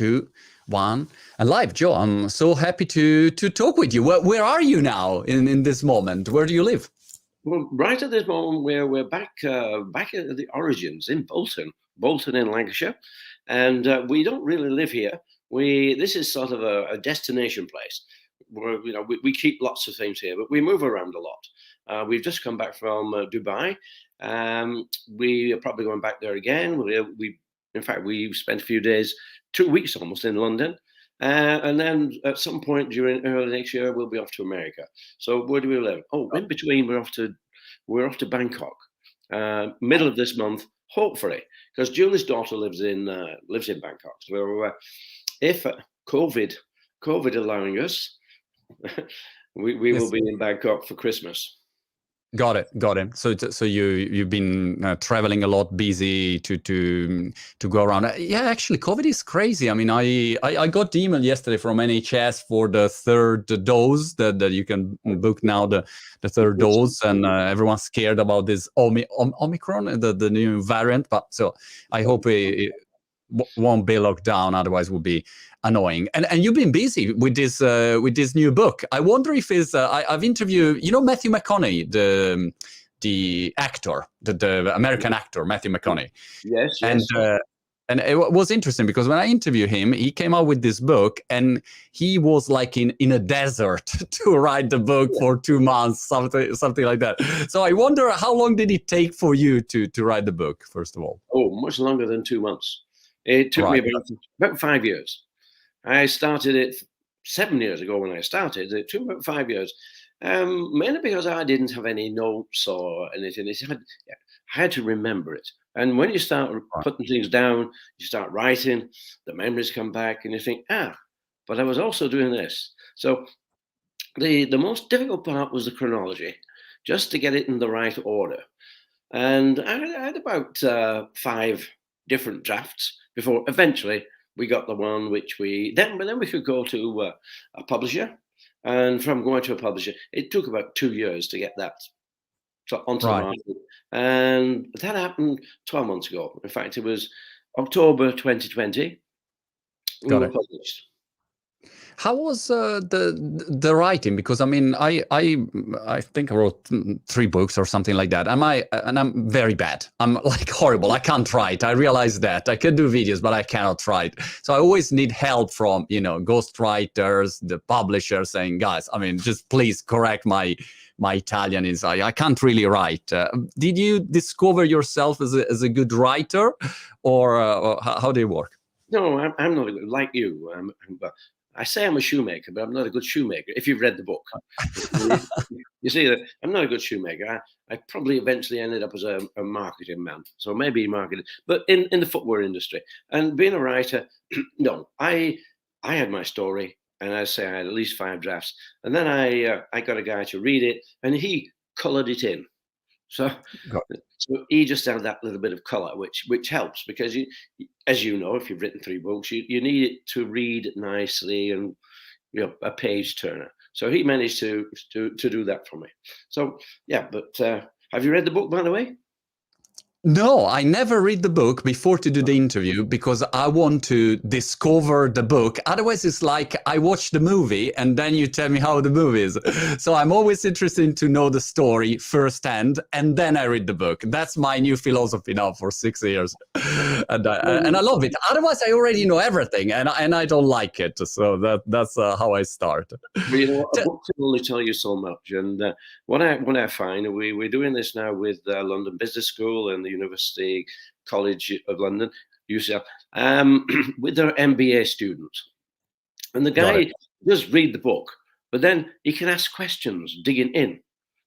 2, 1, and live. Joe, I'm so happy to talk with you. Where are you now in this moment? Where do you live? Well, right at this moment, we're back at the origins in Bolton in Lancashire, and we don't really live here. This is sort of a destination place where we keep lots of things here, but we move around a lot. We've just come back from Dubai. We are probably going back there again. In fact, we spent a few days, 2 weeks almost in London. And then at some point during early next year, we'll be off to America. So where do we live? Oh, in between, we're off to Bangkok, middle of this month, hopefully, because Julie's daughter lives in Bangkok. So if COVID allowing us, we will be in Bangkok for Christmas. Got it. So you've been traveling a lot, busy to go around. Yeah, actually, COVID is crazy. I mean, I got the email yesterday from NHS for the third dose that you can book now the third dose, and everyone's scared about this Omicron, the new variant. But so I hope it won't be locked down, otherwise it would be annoying. And you've been busy with this new book. I wonder if I've interviewed, Matthew McConaughey, the actor, the American actor, Matthew McConaughey. Yes. And it was interesting because when I interviewed him, he came out with this book, and he was like in a desert to write the book for 2 months, something like that. So I wonder, how long did it take for you to write the book, first of all? Oh, much longer than 2 months. It took me about 5 years. I started it 7 years ago when I started. It took about 5 years, mainly because I didn't have any notes or anything. I had to remember it. And when you start putting things down, you start writing, the memories come back, and you think, but I was also doing this. So the most difficult part was the chronology, just to get it in the right order. And I had about 5 different drafts before eventually we got the one which then we could go to a publisher, and from going to a publisher, it took about 2 years to get that onto the market, and that happened 12 months ago. In fact, it was October 2020. We were published. How was the writing? Because I mean, I think I wrote 3 books or something like that. And I'm very bad. I'm like horrible. I can't write. I realize that. I can do videos, but I cannot write. So I always need help from ghost writers, the publisher, saying, guys, I mean, just please correct my Italian is I can't really write. Did you discover yourself as a good writer, or how did it work? No, I'm not like you. I say I'm a shoemaker, but I'm not a good shoemaker. If you've read the book, you see that I'm not a good shoemaker. I probably eventually ended up as a marketing man, so maybe marketing, but in the footwear industry. And being a writer, no, I had my story, and I say I had at least 5 drafts, and then I got a guy to read it, and he coloured it in. So he just had that little bit of colour, which helps, because as you know, if you've written 3 books, you need it to read nicely and a page turner. So he managed to do that for me. So yeah, but have you read the book, by the way? No, I never read the book before to do the interview, because I want to discover the book. Otherwise, it's like I watch the movie and then you tell me how the movie is. So I'm always interested to know the story firsthand, and then I read the book. That's my new philosophy now for 6 years, and I love it. Otherwise, I already know everything, and I don't like it. So that's how I start. A book can only tell you so much, and what I find, we're doing this now with London Business School and the University College of London, UCL, with their MBA students. And the guy does read the book, but then he can ask questions digging in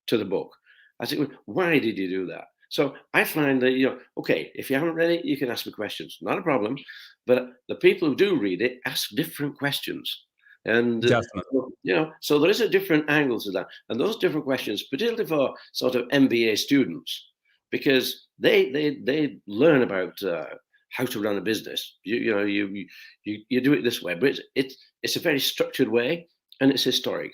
to the book. I say, why did you do that? So I find that, okay, if you haven't read it, you can ask me questions, not a problem. But the people who do read it ask different questions. And, so there is a different angle to that. And those different questions, particularly for sort of MBA students, because they learn about how to run a business. You do it this way, but it's a very structured way, and it's historic.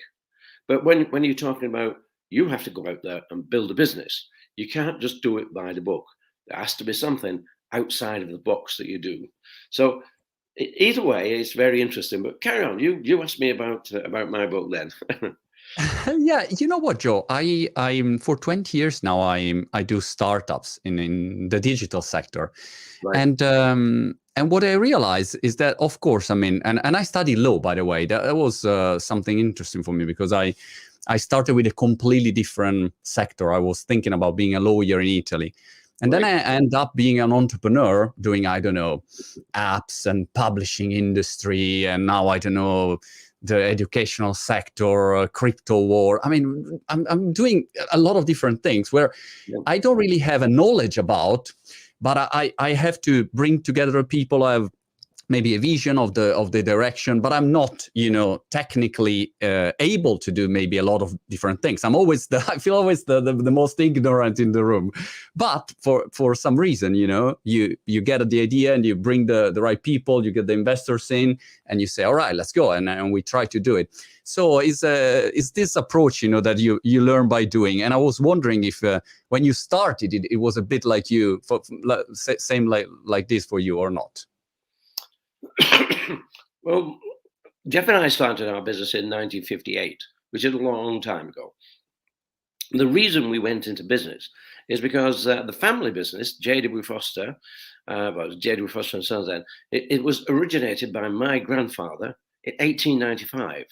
But when you're talking about, you have to go out there and build a business, you can't just do it by the book. There has to be something outside of the box that you do. So Either way, it's very interesting. But carry on. You asked me about my book then. Yeah, you know what, Joe? I'm for 20 years now. I do startups in the digital sector, Right. and what I realize is that, of course, I mean, and I studied law, by the way. That was something interesting for me because I started with a completely different sector. I was thinking about being a lawyer in Italy. And then Right. I end up being an entrepreneur doing, I don't know, apps and publishing industry. And now, I don't know, the educational sector, crypto war. I mean, I'm doing a lot of different things where Yeah. I don't really have a knowledge about, but I have to bring together people. I have maybe a vision of the direction, but I'm not, technically able to do maybe a lot of different things. I feel always the most ignorant in the room. But for some reason, you get the idea and you bring the right people, you get the investors in, and you say, all right, let's go, and we try to do it. So is this approach, that you learn by doing? And I was wondering if when you started, it was a bit like same like this for you or not. Well, Jeff and I started our business in 1958, which is a long time ago. The reason we went into business is because the family business, J.W. Foster, well, J.W. Foster and Sons then, it was originated by my grandfather in 1895.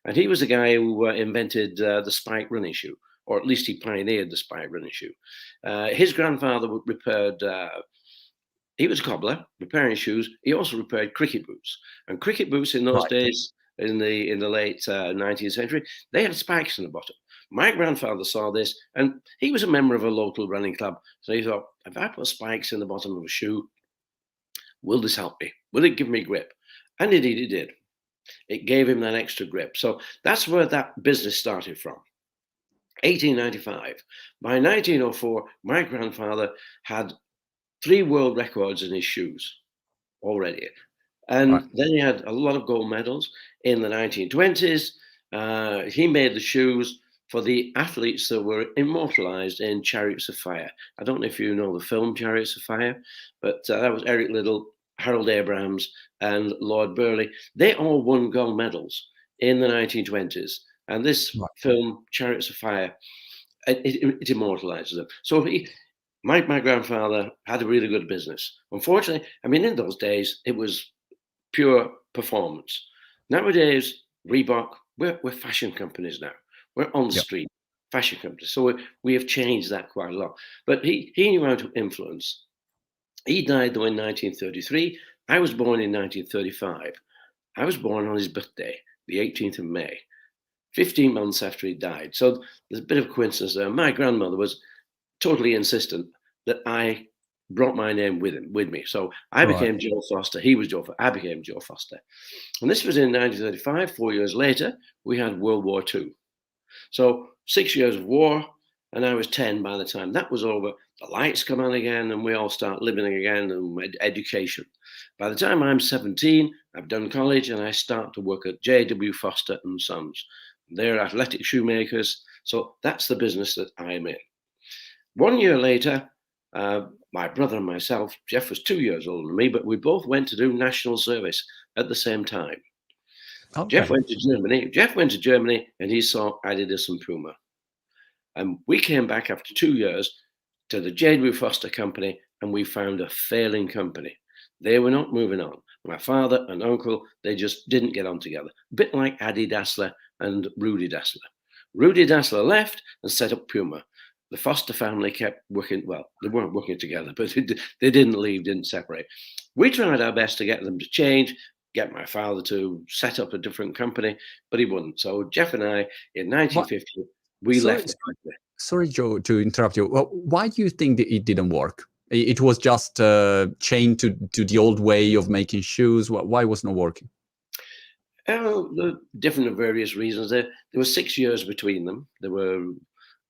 And he was the guy who invented the spike running shoe, or at least he pioneered the spike running shoe. His grandfather repaired he was a cobbler, repairing shoes. He also repaired cricket boots. And cricket boots in those Right. days, in the late 19th century, they had spikes in the bottom. My grandfather saw this, and he was a member of a local running club. So he thought, if I put spikes in the bottom of a shoe, will this help me? Will it give me grip? And indeed it did. It gave him that extra grip. So that's where that business started from. 1895. By 1904, my grandfather had 3 world records in his shoes already. Right. And then he had a lot of gold medals in the 1920s. He made the shoes for the athletes that were immortalized in Chariots of Fire. I don't know if you know the film Chariots of Fire, but that was Eric Liddell, Harold Abrahams, and Lord Burleigh. They all won gold medals in the 1920s. And this film, Chariots of Fire, it immortalizes them. So my grandfather had a really good business. Unfortunately, I mean, in those days, it was pure performance. Nowadays, Reebok, we're fashion companies now. We're on the street, fashion companies. So we have changed that quite a lot. But he knew how to influence. He died, though, in 1933. I was born in 1935. I was born on his birthday, the 18th of May, 15 months after he died. So there's a bit of coincidence there. My grandmother was totally insistent that I brought my name with me. So I became Joe Foster. He was Joe Foster. I became Joe Foster. And this was in 1935. 4 years later, we had World War II. So 6 years of war, and I was 10 by the time that was over. The lights come on again, and we all start living again and education. By the time I'm 17, I've done college, and I start to work at J.W. Foster and Sons. They're athletic shoemakers. So that's the business that I'm in. 1 year later, my brother and myself, Jeff was 2 years older than me, but we both went to do national service at the same time. Okay. Jeff went to Germany and he saw Adidas and Puma. And we came back after 2 years to the J.W. Foster company and we found a failing company. They were not moving on. My father and uncle, they just didn't get on together. A bit like Adi Dassler and Rudy Dassler. Rudy Dassler left and set up Puma. The Foster family kept working, well, they weren't working together, but they didn't leave, didn't separate. We tried our best to get them to change, get my father to set up a different company, but he wouldn't. So Jeff and I, in 1950, we left the company. Sorry, Joe, to interrupt you. Well, why do you think that it didn't work? It was just chained to the old way of making shoes. Why was it not working? Different various reasons. There were 6 years between them. They were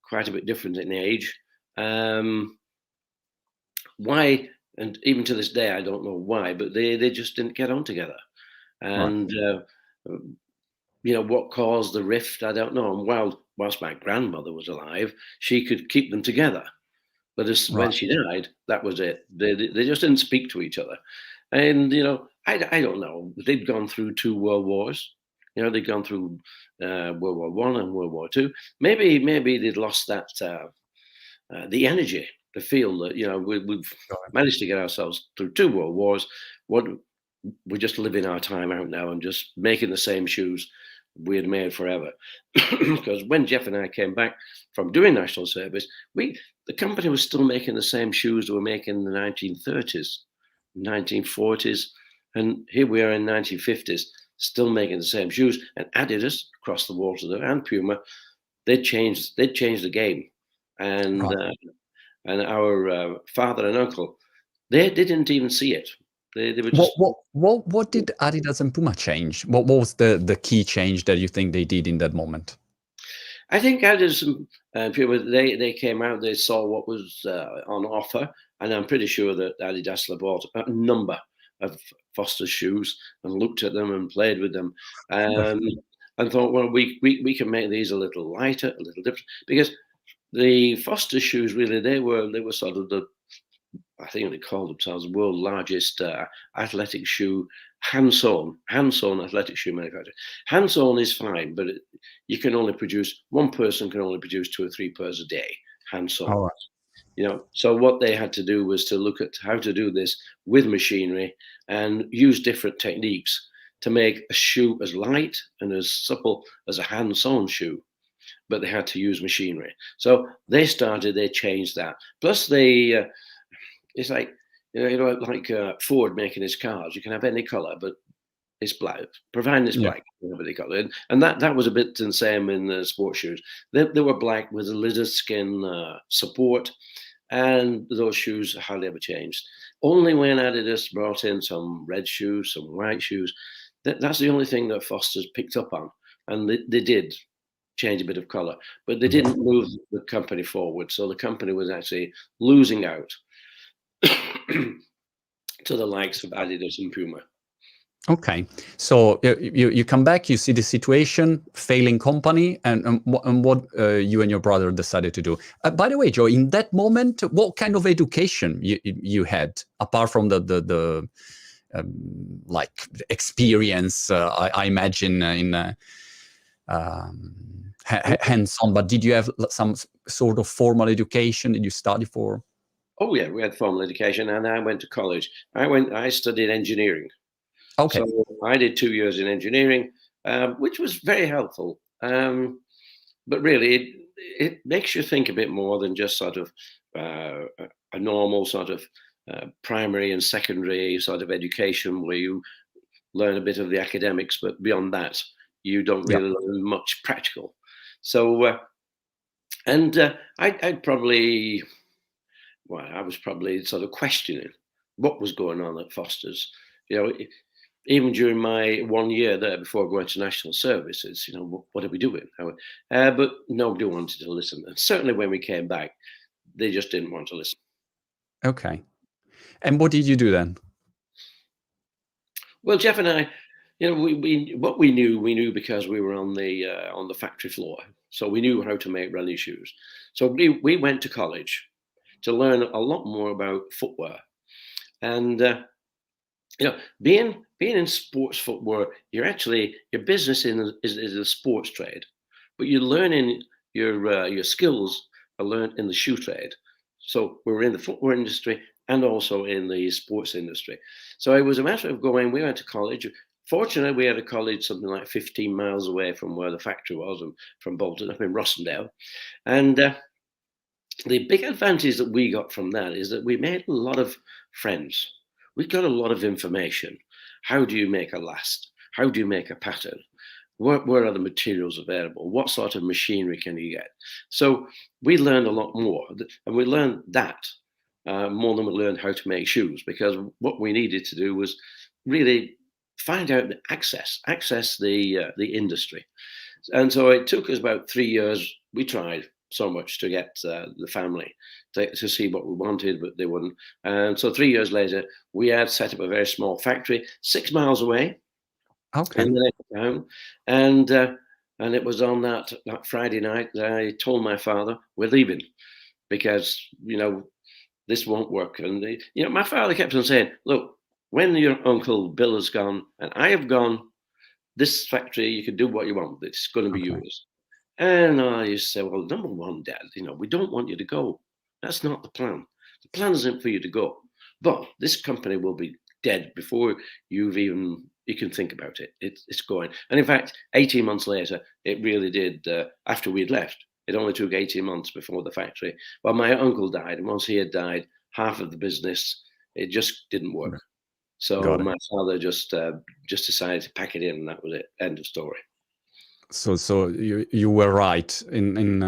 quite a bit different in age. Why, and even to this day, I don't know why, but they just didn't get on together. And, what caused the rift, I don't know. And whilst my grandmother was alive, she could keep them together. But when she died, that was it. They just didn't speak to each other. And, I don't know. They'd gone through two world wars. You know, they'd gone through World War One and World War Two. Maybe they'd lost that the energy to feel that we've Right. managed to get ourselves through two world wars. What we're just living our time out now and just making the same shoes we had made forever. Because when Jeff and I came back from doing national service, the company was still making the same shoes they were making in the 1930s, 1940s, and here we are in 1950s, still making the same shoes. And Adidas across the water there and Puma, they'd changed the game, and Right. our father and uncle, they didn't even see it. They were just. What did Adidas and Puma change? What was the key change that you think they did in that moment? I think Adidas and Puma, they came out, they saw what was on offer, and I'm pretty sure that Adidas bought a number of Foster's shoes and looked at them and played with them, um, and thought, well, we can make these a little lighter, a little different, because the Foster shoes really they were sort of the, I think they called themselves the world's largest athletic shoe, hand-sewn athletic shoe manufacturer. Hand-sewn is fine, but you can only produce, one person can only produce 2 or 3 pairs a day, hand-sewn. All right. So what they had to do was to look at how to do this with machinery and use different techniques to make a shoe as light and as supple as a hand-sewn shoe, but they had to use machinery. So they changed that. Plus it's like, like Ford making his cars. You can have any color, but it's black, providing it's Yeah. black, you have any color. And that was a bit the same in the sports shoes. They were black with a lizard skin support, and those shoes hardly ever changed. Only when Adidas brought in some red shoes, some white shoes, that's the only thing that Foster's picked up on. And they did change a bit of color, but they didn't move the company forward. So the company was actually losing out to the likes of Adidas and Puma. Okay, so you come back, you see the situation, failing company, and what you and your brother decided to do. By the way, Joe, in that moment, what kind of education you had apart from the like experience? I imagine in hands-on, but did you have some sort of formal education? Did you study for? Oh yeah, we had formal education, and I went to college. I studied engineering. Okay. So I did 2 years in engineering, which was very helpful. But really, it makes you think a bit more than just sort of a normal sort of primary and secondary sort of education where you learn a bit of the academics, but beyond that, you don't Yeah. really learn much practical. So, I'd probably, well, I was probably sort of questioning what was going on at Foster's. You know, even during my 1 year there before going to national services, what are we doing? But nobody wanted to listen. And certainly when we came back, they just didn't want to listen. Okay. And what did you do then? Well, Jeff and I, what we knew because we were on the factory floor, so we knew how to make running shoes. So we went to college to learn a lot more about footwear, and being in sports footwear, your business is a sports trade, but you're learning your skills are learned in the shoe trade. So we're in the footwear industry and also in the sports industry. So it was a matter of going. We went to college. Fortunately, we had a college something like 15 miles away from where the factory was, and from Bolton up in Rossendale. And the big advantage that we got from that is that we made a lot of friends. We got a lot of information. How do you make a last? How do you make a pattern? Where are the materials available? What sort of machinery can you get? So we learned a lot more, and we learned that more than we learned how to make shoes, because what we needed to do was really find out access the industry. And so it took us about 3 years. We tried so much to get the family to see what we wanted, but they wouldn't. And so 3 years later, we had set up a very small factory 6 miles away Okay. in the next town. And it was on that Friday night that I told my father, we're leaving because, this won't work. And, my father kept on saying, look, when your uncle Bill has gone and I have gone, this factory, you can do what you want. It's going to be Okay. yours. And I used to say, well, number one, Dad, we don't want you to go. That's not the plan. The plan isn't for you to go. But this company will be dead before you can think about it. It's going. And in fact, 18 months later, it really did, after we'd left, it only took 18 months before the factory. Well, my uncle died. And once he had died, half of the business, it just didn't work. So Got it. my father just decided to pack it in, and that was it. End of story. So you were right in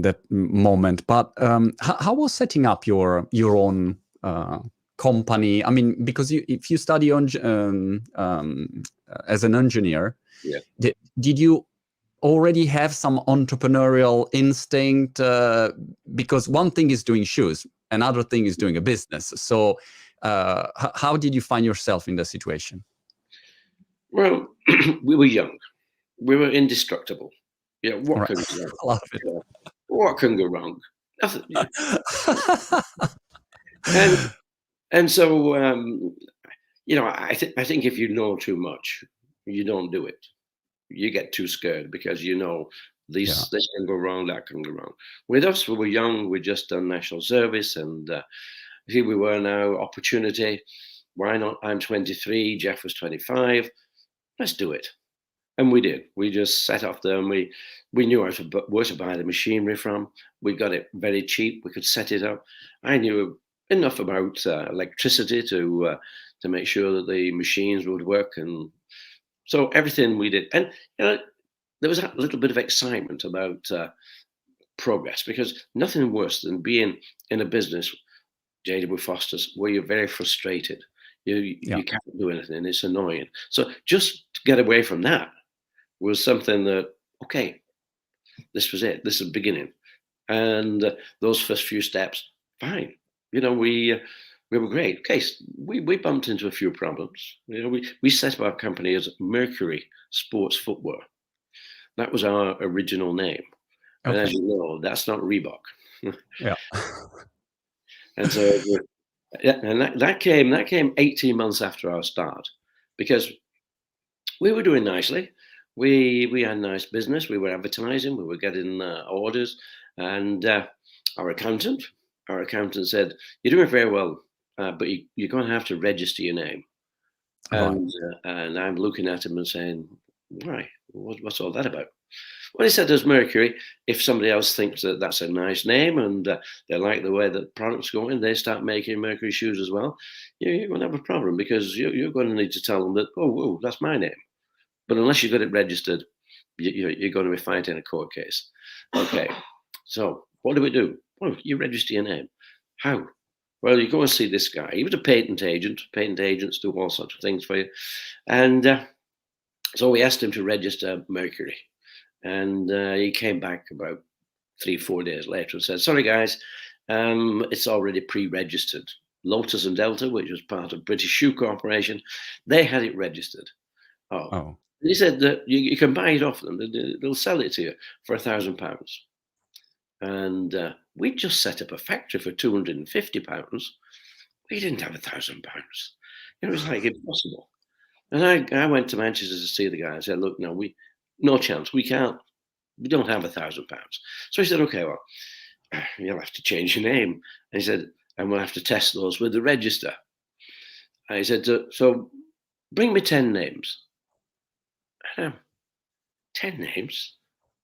that moment. But how was setting up your own company? I mean, because if you study on as an engineer, Yeah. did you already have some entrepreneurial instinct? Because one thing is doing shoes, another thing is doing a business. So how did you find yourself in that situation? Well, we were young. We were indestructible. Yeah, All what right. can go wrong? A lot of it. Yeah. What can go wrong? Nothing. Yeah. And so I think if you know too much, you don't do it. You get too scared because Yeah. this can go wrong, that can go wrong. With us, we were young. We just done national service, and here we were now. Opportunity. Why not? I'm 23. Jeff was 25. Let's do it. And we did. We just set off there, and we knew where to buy the machinery from. We got it very cheap. We could set it up. I knew enough about electricity to make sure that the machines would work, and so everything we did. And there was a little bit of excitement about progress, because nothing worse than being in a business, J.W. Foster's, where you're very frustrated. You can't do anything. It's annoying. So just to get away from that was something that, okay, this was it. This is the beginning. And those first few steps, fine. We were great. Okay, we bumped into a few problems. We set up our company as Mercury Sports Footwear. That was our original name. And as Okay. you know, that's not Reebok. Yeah. And so, yeah, and that came 18 months after our start, because we were doing nicely. We had nice business. We were advertising. We were getting orders, and our accountant said, "You're doing very well, but you're going to have to register your name." Right. And I'm looking at him and saying, "Why? What's all that about?" Well, he said, "There's Mercury. If somebody else thinks that that's a nice name, and they like the way the product's going, they start making Mercury shoes as well, you're going to have a problem, because you're going to need to tell them that, oh, whoa, that's my name. But unless you've got it registered, you're going to be fighting a court case." Okay, so what do we do? Well, you register your name. How? Well, you go and see this guy. He was a patent agent. Patent agents do all sorts of things for you. And so we asked him to register Mercury. And he came back about 3-4 days later and said, "Sorry, guys, it's already pre-registered." Lotus and Delta, which was part of British Shoe Corporation, they had it registered. Oh. Oh. He said that you can buy it off them. They'll sell it to you for £1,000. And we just set up a factory for £250. We didn't have £1,000. It was like impossible. And I went to Manchester to see the guy. I said, "Look, no chance. We can't. We don't have £1,000." So he said, "Okay, well, you'll have to change your name." And he said, "And we'll have to test those with the register." And he said, "So bring me 10 names." 10 names?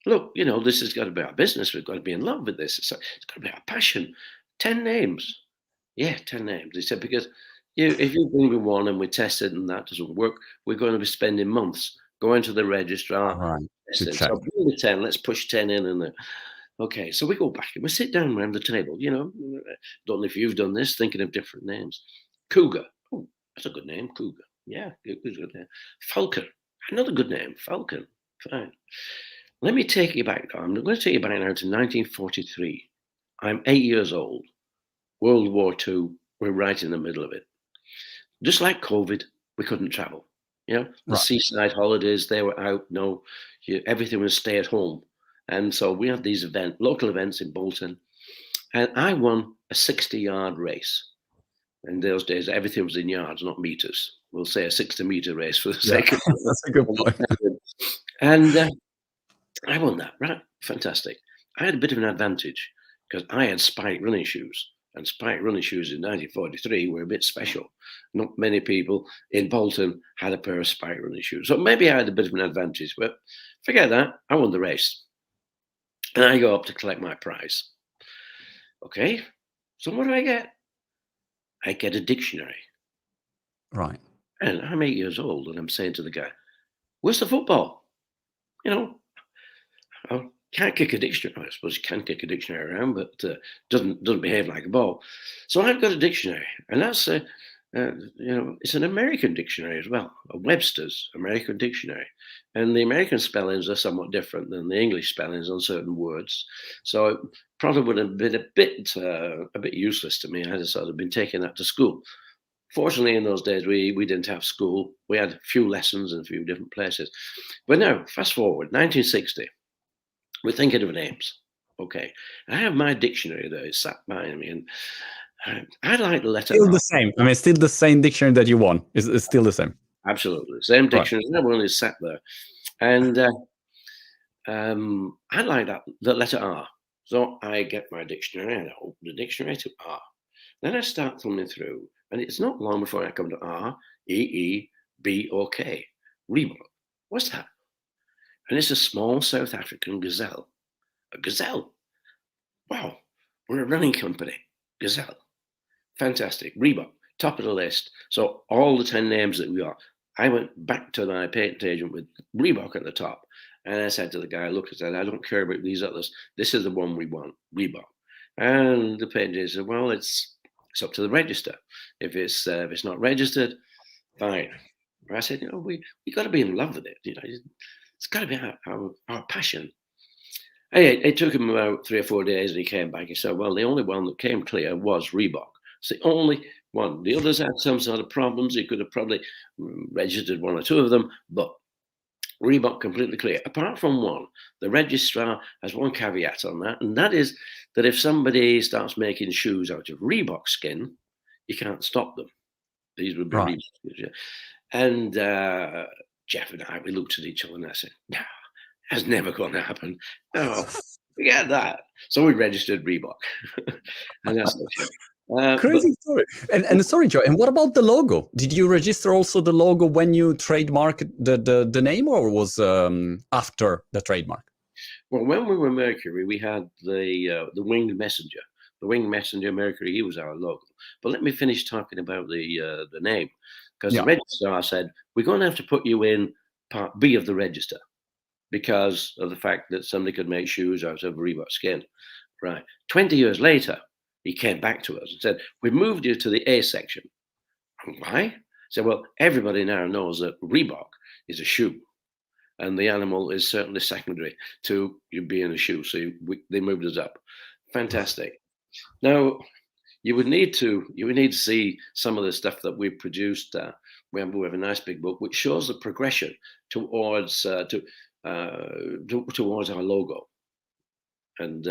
Look, this has got to be our business. We've got to be in love with this. It's got to be our passion. 10 names. Yeah, 10 names. He said, because if you bring me one and we test it and that doesn't work, we're going to be spending months going to the registrar. All right. To check. So bring me 10. Let's push 10 in. And okay, so we go back and we sit down around the table. Don't know if you've done this, thinking of different names. Cougar. Oh, that's a good name. Cougar. Yeah, good name. Falcon. Another good name. Falcon. Fine. Let me take you back now. I'm going to take you back now to 1943. I'm 8 years old. World War II. We're right in the middle of it. Just like COVID, we couldn't travel. The Right. seaside holidays, they were out. No, everything was stay at home. And so we had these local events in Bolton. And I won a 60-yard race. In those days, everything was in yards, not meters. We'll say a 60-meter race for the Yeah, sake of that's a good point. and I won that, right? Fantastic. I had a bit of an advantage because I had spike running shoes, and spike running shoes in 1943 were a bit special. Not many people in Bolton had a pair of spike running shoes, so maybe I had a bit of an advantage. But forget that. I won the race, and I go up to collect my prize. Okay, so what do I get? I get a dictionary, Right. and I'm 8 years old, and I'm saying to the guy, "Where's the football?" You know, I can't kick a dictionary. I suppose you can kick a dictionary around, but doesn't behave like a ball. So I've got a dictionary, and that's it's an American dictionary as well, a Webster's American Dictionary, and the American spellings are somewhat different than the English spellings on certain words. So it probably would have been a bit useless to me. I had sort of been taking that to school. Fortunately, in those days, we didn't have school. We had a few lessons in a few different places. But now, fast forward, 1960. We're thinking of names. Okay. I have my dictionary there. It's sat behind me. And I like the letter Still R. the same. I mean, still the same dictionary that you won. Is still the same. Absolutely. Same Right. dictionary. That one is sat there. And I like the letter R. So I get my dictionary and I open the dictionary to R. Then I start thumbing through. And it's not long before I come to R, E, E, B, or K. Reebok. What's that? And it's a small South African gazelle. A gazelle. Wow, we're a running company. Gazelle. Fantastic. Reebok, top of the list. So all the 10 names that we got, I went back to my patent agent with Reebok at the top. And I said to the guy, look, I said, I don't care about these others. This is the one we want, Reebok. And the patent agent said, well, it's up to the register. If it's not registered, fine. I said, we got to be in love with it. It's got to be our passion. Hey, it took him about 3 or 4 days, and he came back. He said, "Well, the only one that came clear was Reebok. It's the only one. The others had some sort of problems. He could have probably registered 1 or 2 of them, but Reebok completely clear. Apart from one, the registrar has one caveat on that, and that is that if somebody starts making shoes out of Reebok skin, you can't stop them. These would be Right. Reebok shoes, yeah." And Jeff and I, we looked at each other and I said, "No, that's never going to happen. No, forget that." So we registered Reebok, and that's it. Crazy story. And sorry, Joe. And what about the logo? Did you register also the logo when you trademarked the name, or was after the trademark? Well, when we were Mercury, we had the winged messenger. The winged messenger, Mercury, he was our logo. But let me finish talking about the name, because Yeah. the registrar said we're going to have to put you in Part B of the register, because of the fact that somebody could make shoes out of Reebok skin. Right. 20 years later, he came back to us and said, "We've moved you to the A section." Why? He said, "Well, everybody now knows that Reebok is a shoe, and the animal is certainly secondary to you being a shoe." So they moved us up. Fantastic. Now, you would need to see some of the stuff that we've produced. We have a nice big book which shows the progression towards towards our logo. And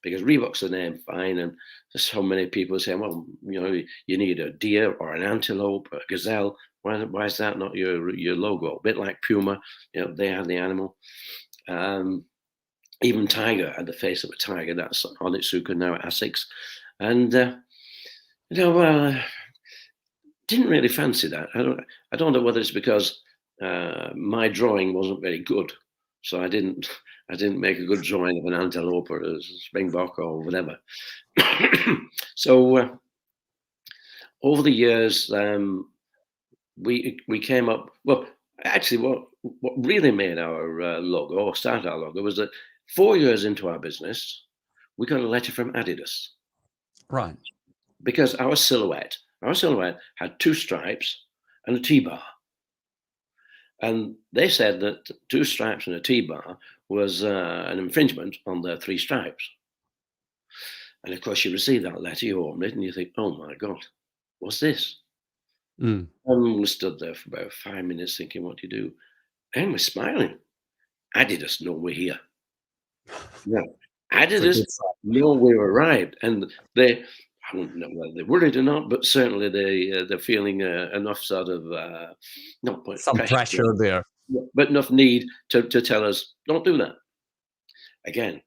because Reebok's the name, fine, and there's so many people saying, "Well, you need a deer or an antelope or a gazelle. Why is that not your logo?" A bit like Puma, they had the animal. Even Tiger had the face of a tiger. That's Onitsuka now at Asics, and didn't really fancy that. I don't know whether it's because my drawing wasn't very good, so I didn't make a good drawing of an antelope or a springbok or whatever. So over the years, we came up. Well, actually, what really made our logo, or started our logo, was that 4 years into our business, we got a letter from Adidas. Right. Because our silhouette had 2 stripes and a T-bar. And they said that 2 stripes and a T-bar was an infringement on their 3 stripes. And of course, you receive that letter, you open it, and you think, "Oh my God, what's this?" Mm. And we stood there for about 5 minutes thinking, what do you do? And we're smiling. Adidas know we're here. No, Adidas know we've arrived. And I don't know whether they're worried or not, but certainly they're feeling enough sort of not Some pressure, pressure there. but enough need to tell us don't do that. Again,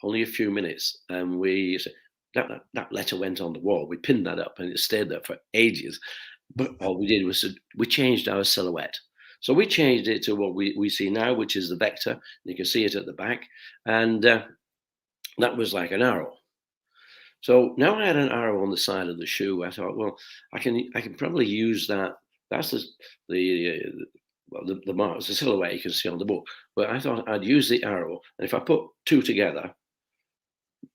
only a few minutes, and we said that letter went on the wall. We pinned that up, and it stayed there for ages. But all we did was we changed our silhouette. So we changed it to what we see now, which is the vector. You can see it at the back, and that was like an arrow. So now I had an arrow on the side of the shoe. I thought, well, I can probably use that. That's the well, the marks, the silhouette you can see on the book. But I thought I'd use the arrow, and if I put two together,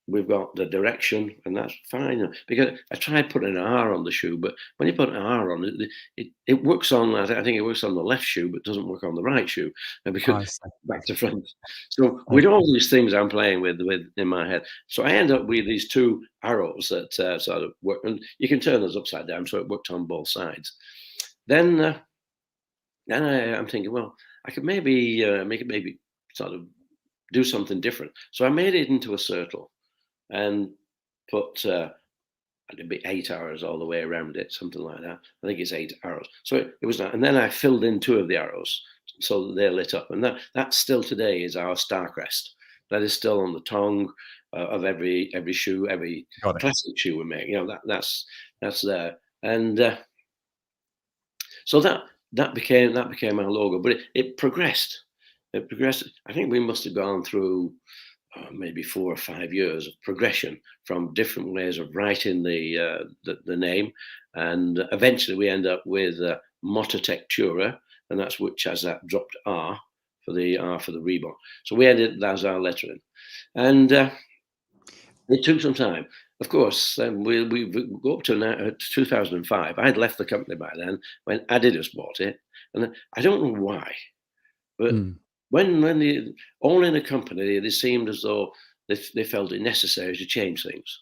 we've got the direction, and that's fine. Because I tried putting an R on the shoe, but when you put an R on it, it works on. I think it works on the left shoe, but doesn't work on the right shoe. And I because see. back to front. So I with all these things I'm playing with in my head, so I end up with these two arrows that sort of work, and you can turn those upside down, so it worked on both sides. Then I'm thinking, well, I could maybe make it maybe sort of do something different. So I made it into a circle and put it'd be 8 hours all the way around it, something like that. I think it's 8 arrows. So it was that, and then I filled in two of the arrows so that they're lit up, and that still today is our star crest. That is still on the tongue of every shoe, every got it. classic shoe we make. You know that's there, and so that became our logo. But it progressed. It progressed. I think we must have gone through maybe 4 or 5 years of progression from different ways of writing the name, and eventually we end up with Mototectura, and that's which has that dropped R for the Reebok. So we ended as our lettering, and it took some time. Of course, we go up to 2005. I had left the company by then when Adidas bought it, and I don't know why, but Mm, when the all in a company, they seemed as though they felt it necessary to change things,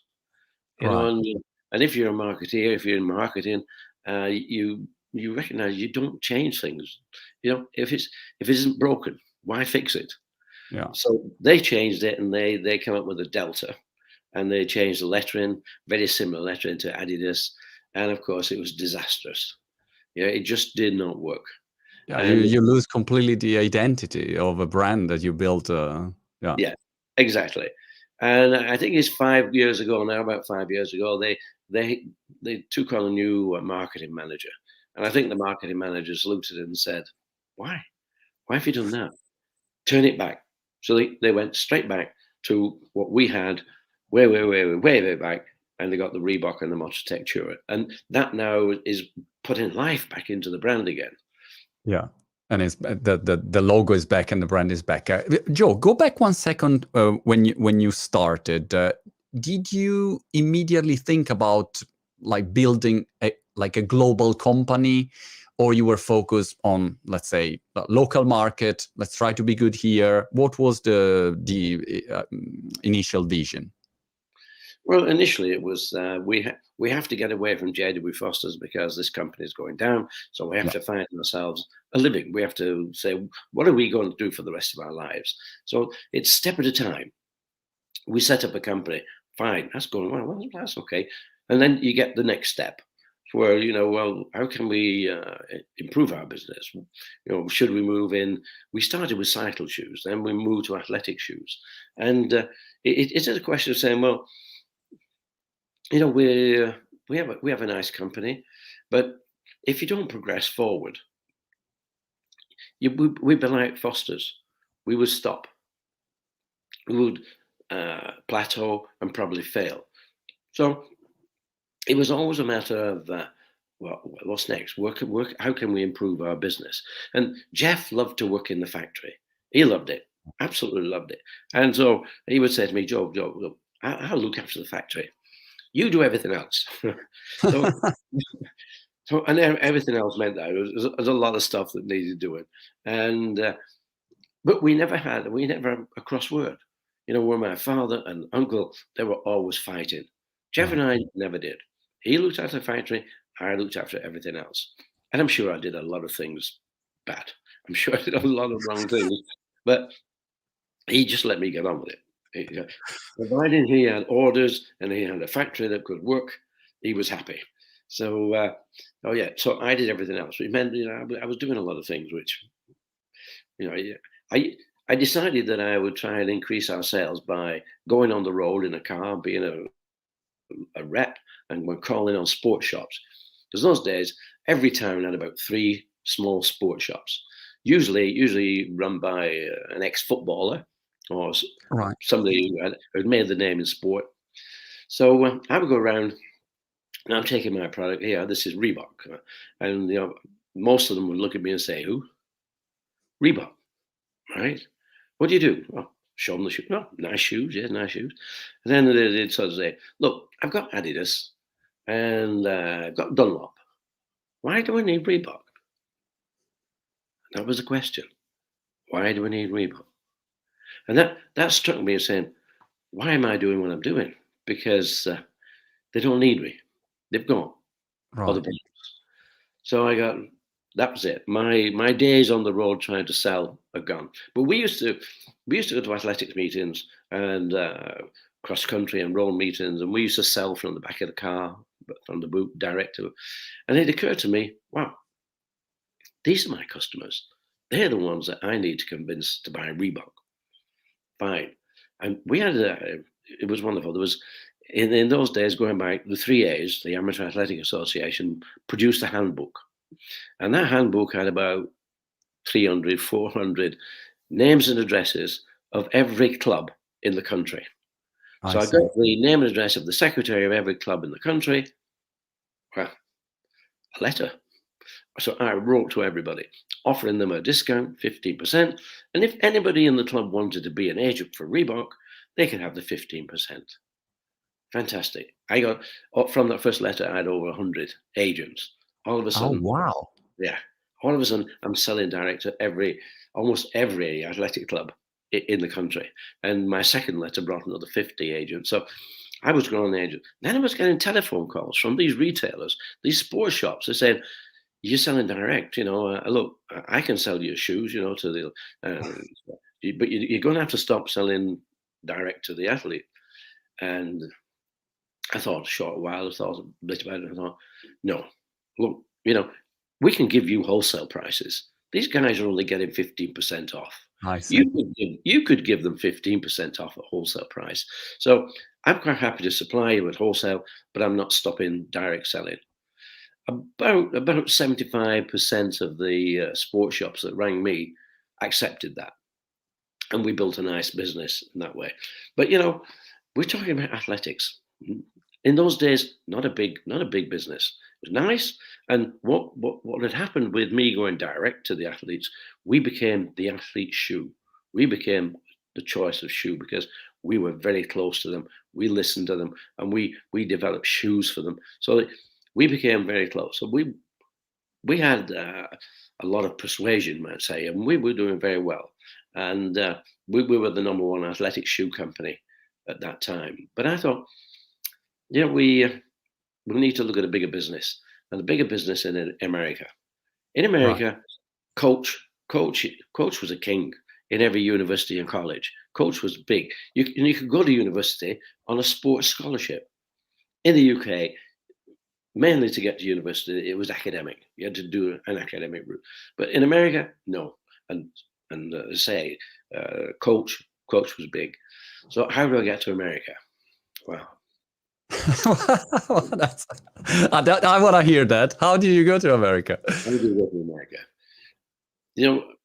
you know. right. And if you're a marketeer, if you're in marketing, you recognise you don't change things. You know, if it isn't broken, why fix it? Yeah. So they changed it, and they came up with a delta, and they changed the lettering, very similar lettering to Adidas, and of course it was disastrous. Yeah, it just did not work. Yeah, And you lose completely the identity of a brand that you built. Yeah. yeah, exactly. And I think it's 5 years ago now, about 5 years ago, they they took on a new marketing manager, and I think the marketing manager looked at it and said, "Why? Why have you done that? Turn it back." So they went straight back to what we had, way back, and they got the Reebok and the Mototectura, and that now is putting life back into the brand again. Yeah. And it's the logo is back and the brand is back. Joe, go back 1 second. When you started, did you immediately think about like building like a global company, or you were focused on, let's say, local market? Let's try to be good here. What was the initial vision? Well, initially it was we have to get away from JW Foster's because this company is going down. So we have Yeah. to find ourselves a living. We have to say, what are we going to do for the rest of our lives? So it's step at a time. We set up a company. Fine, that's going well. Well, that's okay. And then you get the next step, where well, how can we improve our business? Should we move in? We started with cycle shoes, then we moved to athletic shoes, and it's a question of saying, well, we have a nice company, but if you don't progress forward, we'd be like Foster's. We would stop. We would plateau and probably fail. So it was always a matter of what's next? Work. How can we improve our business? And Jeff loved to work in the factory. He loved it, absolutely loved it. And so he would say to me, Joe, I'll look after the factory. You do everything else. so, and everything else meant that there was a lot of stuff that needed doing, and but we never had a cross word. Where my father and uncle, they were always fighting. Jeff Right. and I never did. He looked after the factory. I looked after everything else, and I'm sure I did a lot of things bad. I'm sure I did a lot of wrong things, but he just let me get on with it. Providing he had orders and he had a factory that could work, he was happy. So, oh yeah, so I did everything else. It meant, I was doing a lot of things, which, yeah, I I decided that I would try and increase our sales by going on the road in a car, being a rep, and we're calling on sports shops. Because those days, every town had about 3 small sports shops, usually run by an ex-footballer or Right. somebody who had made the name in sport. So I would go around and I'm taking my product here. This is Reebok, and most of them would look at me and say, "Who? Reebok, right? What do you do?" Oh, show them the shoes. Oh, nice shoes, yeah, nice shoes. And then they'd sort of say, "Look, I've got Adidas and I've got Dunlop. Why do I need Reebok?" That was the question. Why do I need Reebok? And that struck me as saying, "Why am I doing what I'm doing?" Because they don't need me. They've got other Right. brands. So that was it. My days on the road trying to sell are gone. But we used to go to athletics meetings and cross country and road meetings, and we used to sell from the back of the car, but from the boot direct to. And it occurred to me, wow, these are my customers. They're the ones that I need to convince to buy Reebok. Fine. And we had it was wonderful. There was in those days, going back, the 3As, the Amateur Athletic Association, produced a handbook. And that handbook had about 300, 400 names and addresses of every club in the country. I So I got see. the name and address of the secretary of every club in the country, well, a letter. So I wrote to everybody, offering them a discount, 15%. And if anybody in the club wanted to be an agent for Reebok, they could have the 15%. Fantastic. I got, from that first letter, I had over 100 agents. All of a Oh, sudden, wow. yeah. All of a sudden, I'm selling direct to almost every athletic club in the country. And my second letter brought another 50 agents. So I was growing agent. Then I was getting telephone calls from these retailers, these sports shops. They said, "You're selling direct, look, I can sell you shoes, to the, but you're going to have to stop selling direct to the athlete." And I thought a short while, I thought a bit about it. I thought, no, look, we can give you wholesale prices. These guys are only getting 15% off. I see. You could give them 15% off at wholesale price. So I'm quite happy to supply you at wholesale, but I'm not stopping direct selling. About 75% of the sports shops that rang me accepted that, and we built a nice business in that way. But we're talking about athletics. In those days, not a big business. It was nice. And what had happened with me going direct to the athletes, we became the athlete shoe. We became the choice of shoe because we were very close to them. We listened to them, and we developed shoes for them. So we became very close. So we had a lot of persuasion, might say, and we were doing very well. And we were the number one athletic shoe company at that time. But I thought, yeah, we need to look at a bigger business, and a bigger business in America. In Right. America, coach was a king in every university and college. Coach was big. You could go to university on a sports scholarship. In the UK, mainly to get to university, it was academic. You had to do an academic route. But in America, no. And say, coach was big. So how do I get to America? Well, Well, I want to hear that. How did you go to America? how do you go to America?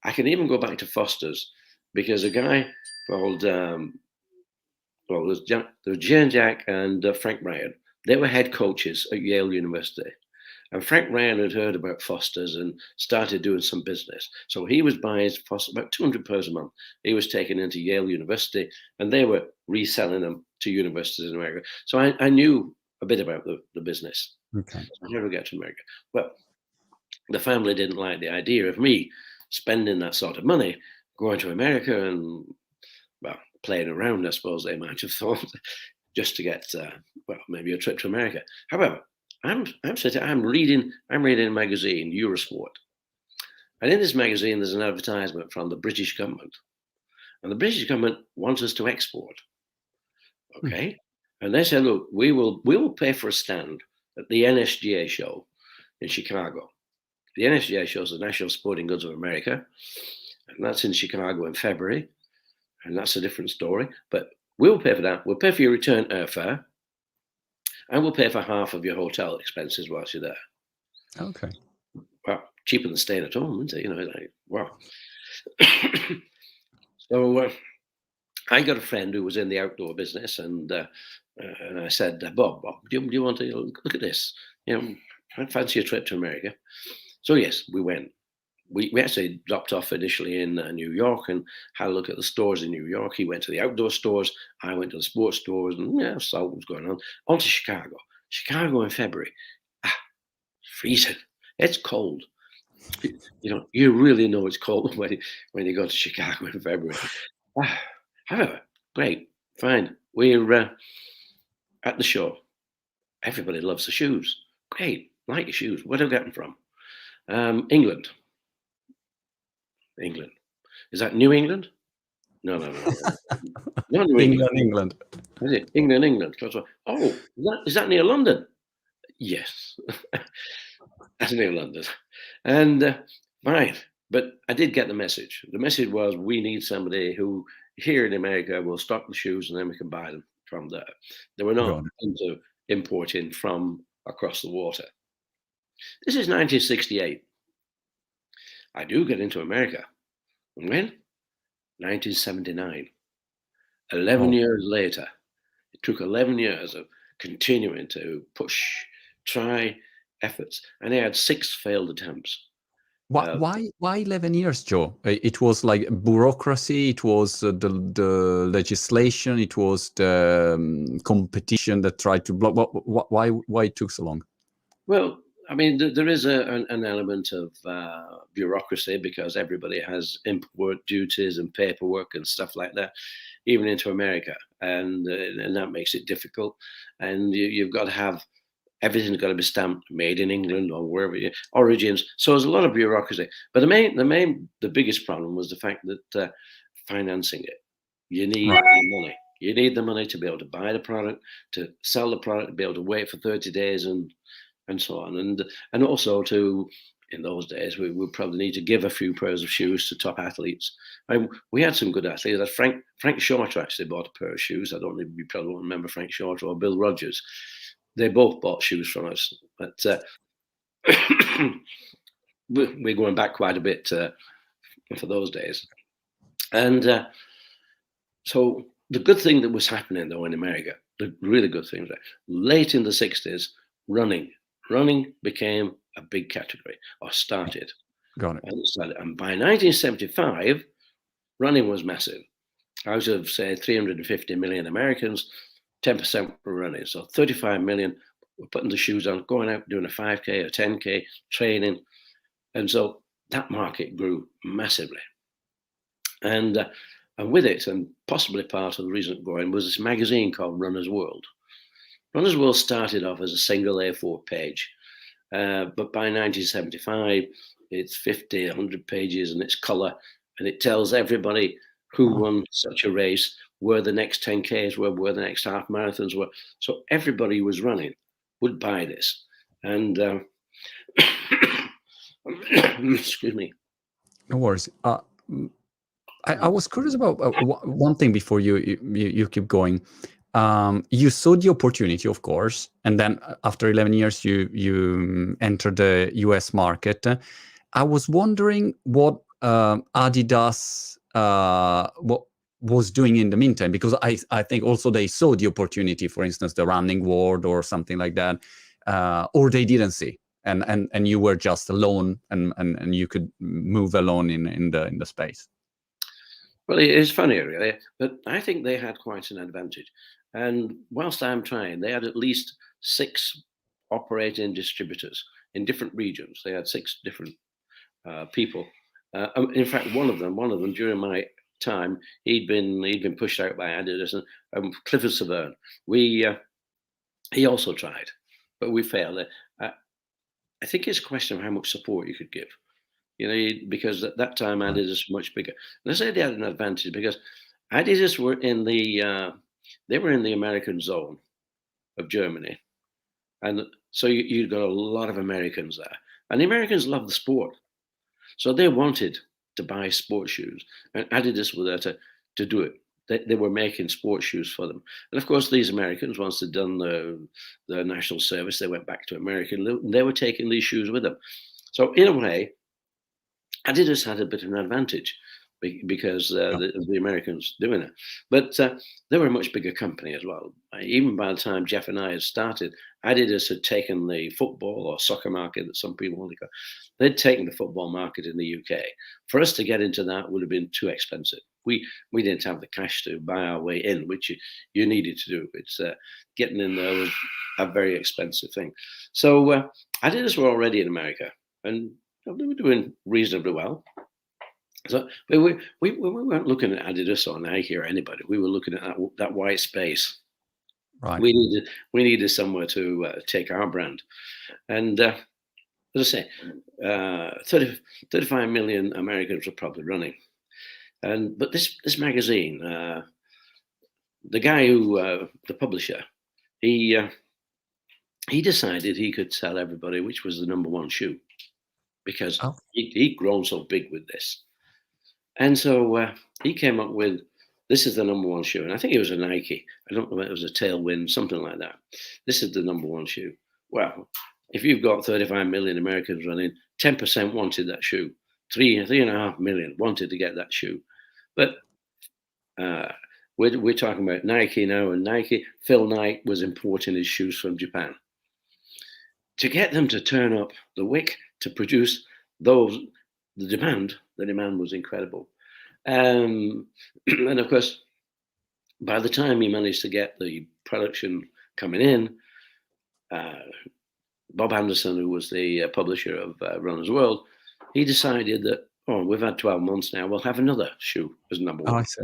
I can even go back to Foster's because a guy called, there was Jane Jack and Frank Ryan. They were head coaches at Yale University. And Frank Ryan had heard about Foster's and started doing some business. So he was buying Foster about 200 pairs a month. He was taken into Yale University, and they were reselling them to universities in America. So I knew a bit about the business. Okay. So how do I get to America? Well, the family didn't like the idea of me spending that sort of money going to America and, well, playing around, I suppose they might have thought, just to get, maybe a trip to America. However, I'm reading a magazine, Eurosport. And in this magazine, there's an advertisement from the British government. And the British government wants us to export. Okay. And they said, look, we will pay for a stand at the NSGA show in Chicago. The NSGA show is the National Sporting Goods of America, and that's in Chicago in February, and that's a different story. But we'll pay for that. We'll pay for your return airfare, and we'll pay for half of your hotel expenses whilst you're there. Okay. Well, cheaper than staying at home, isn't it? You know, like, wow. So I got a friend who was in the outdoor business, and I said, Bob, do you want to look at this? You know, I fancy a trip to America. So yes, we went. We actually dropped off initially in New York and had a look at the stores in New York. He went to the outdoor stores. I went to the sports stores, and yeah, saw what was going on. On to Chicago. Chicago in February. Freezing. It's cold. You know, you really know it's cold when you go to Chicago in February. However, great, fine. We're at the show. Everybody loves the shoes. Great, like your shoes. Where do I get them from? England. England. Is that New England? No. Not New England. England. Is it? England. Oh, is that near London? Yes. That's near London. And fine. But I did get the message. The message was, we need somebody who here in America will stock the shoes, and then we can buy them from there. They were not into importing from across the water. This is 1968. I do get into America. When? 1979. 11 years later. It took 11 years of continuing to push, try, efforts, and I had 6 failed attempts. Why 11 years, Joe? It was like bureaucracy, it was the legislation, it was the competition that tried to block. Why it took so long? Well, I mean, there is an element of bureaucracy because everybody has import duties and paperwork and stuff like that, even into America, and that makes it difficult. And you've got to have everything's got to be stamped made in England or wherever your origins. So there's a lot of bureaucracy. But the biggest problem was the fact that financing it. You need the money. You need the money to be able to buy the product, to sell the product, to be able to wait for 30 days and so on. And also to, in those days, we would probably need to give a few pairs of shoes to top athletes. We had some good athletes. Frank Shorter actually bought a pair of shoes. I don't know if you probably won't remember Frank Shorter or Bill Rogers. They both bought shoes from us, but we're going back quite a bit for those days. And so the good thing that was happening, though, in America, the really good thing, late in the 60s, running became a big category, or started. Got it. And by 1975, running was massive. Out of, say, 350 million Americans, 10% were running. So 35 million were putting the shoes on, going out, doing a 5K, a 10K, training. And so that market grew massively. And with it, and possibly part of the reason it growing, was this magazine called Runner's World. Runner's World started off as a single A4 page. But by 1975, it's 50, 100 pages, and it's color. And it tells everybody who won such a race, where the next 10Ks were, where the next half marathons were. So everybody who was running would buy this. And excuse me. No worries. I was curious about one thing before you keep going. You saw the opportunity, of course, and then after 11 years, you entered the US market. I was wondering what Adidas what was doing in the meantime, because I think also they saw the opportunity, for instance, the running world or something like that, or they didn't see, and you were just alone, and you could move alone in the space. Well, it is funny, really, but I think they had quite an advantage. And whilst I'm trying, they had at least 6 operating distributors in different regions. They had 6 different people. In fact, one of them during my time, he'd been pushed out by Adidas, and Clifford Severn. He also tried, but we failed. I think it's a question of how much support you could give. You know, because at that time Adidas was much bigger. And I say they had an advantage because Adidas were in the American zone of Germany, And so you've got a lot of Americans there. And the Americans love the sport. So they wanted to buy sports shoes. And Adidas were there to do it. They were making sports shoes for them. And of course, these Americans, once they'd done the national service, they went back to America and they were taking these shoes with them. So in a way, Adidas had a bit of an advantage because Yeah. the Americans doing it. But they were a much bigger company as well. Even by the time Jeff and I had started, Adidas had taken the football or soccer market that some people want to go. They'd taken the football market in the UK. For us to get into that would have been too expensive. We didn't have the cash to buy our way in, which you needed to do. It's getting in there was a very expensive thing. So Adidas were already in America, and they were doing reasonably well. So we weren't looking at Adidas or Nike or anybody. We were looking at that white space. Right. We needed somewhere to take our brand, and as I say, 35 million Americans were probably running. But this magazine, the guy who the publisher, he decided he could tell everybody which was the number one shoe because Oh, he'd grown so big with this. And so he came up with this is the number one shoe. And I think it was a Nike. I don't know if it was a Tailwind, something like that. This is the number one shoe. Well, if you've got 35 million Americans running, 10% wanted that shoe. 3.5 million wanted to get that shoe. But we're talking about Nike now, and Nike, Phil Knight was importing his shoes from Japan. To get them to turn up the wick to produce those, the demand was incredible. And of course, by the time he managed to get the production coming in, Bob Anderson, who was the publisher of Runner's World, he decided that, oh, we've had 12 months now, we'll have another shoe as number I one. see.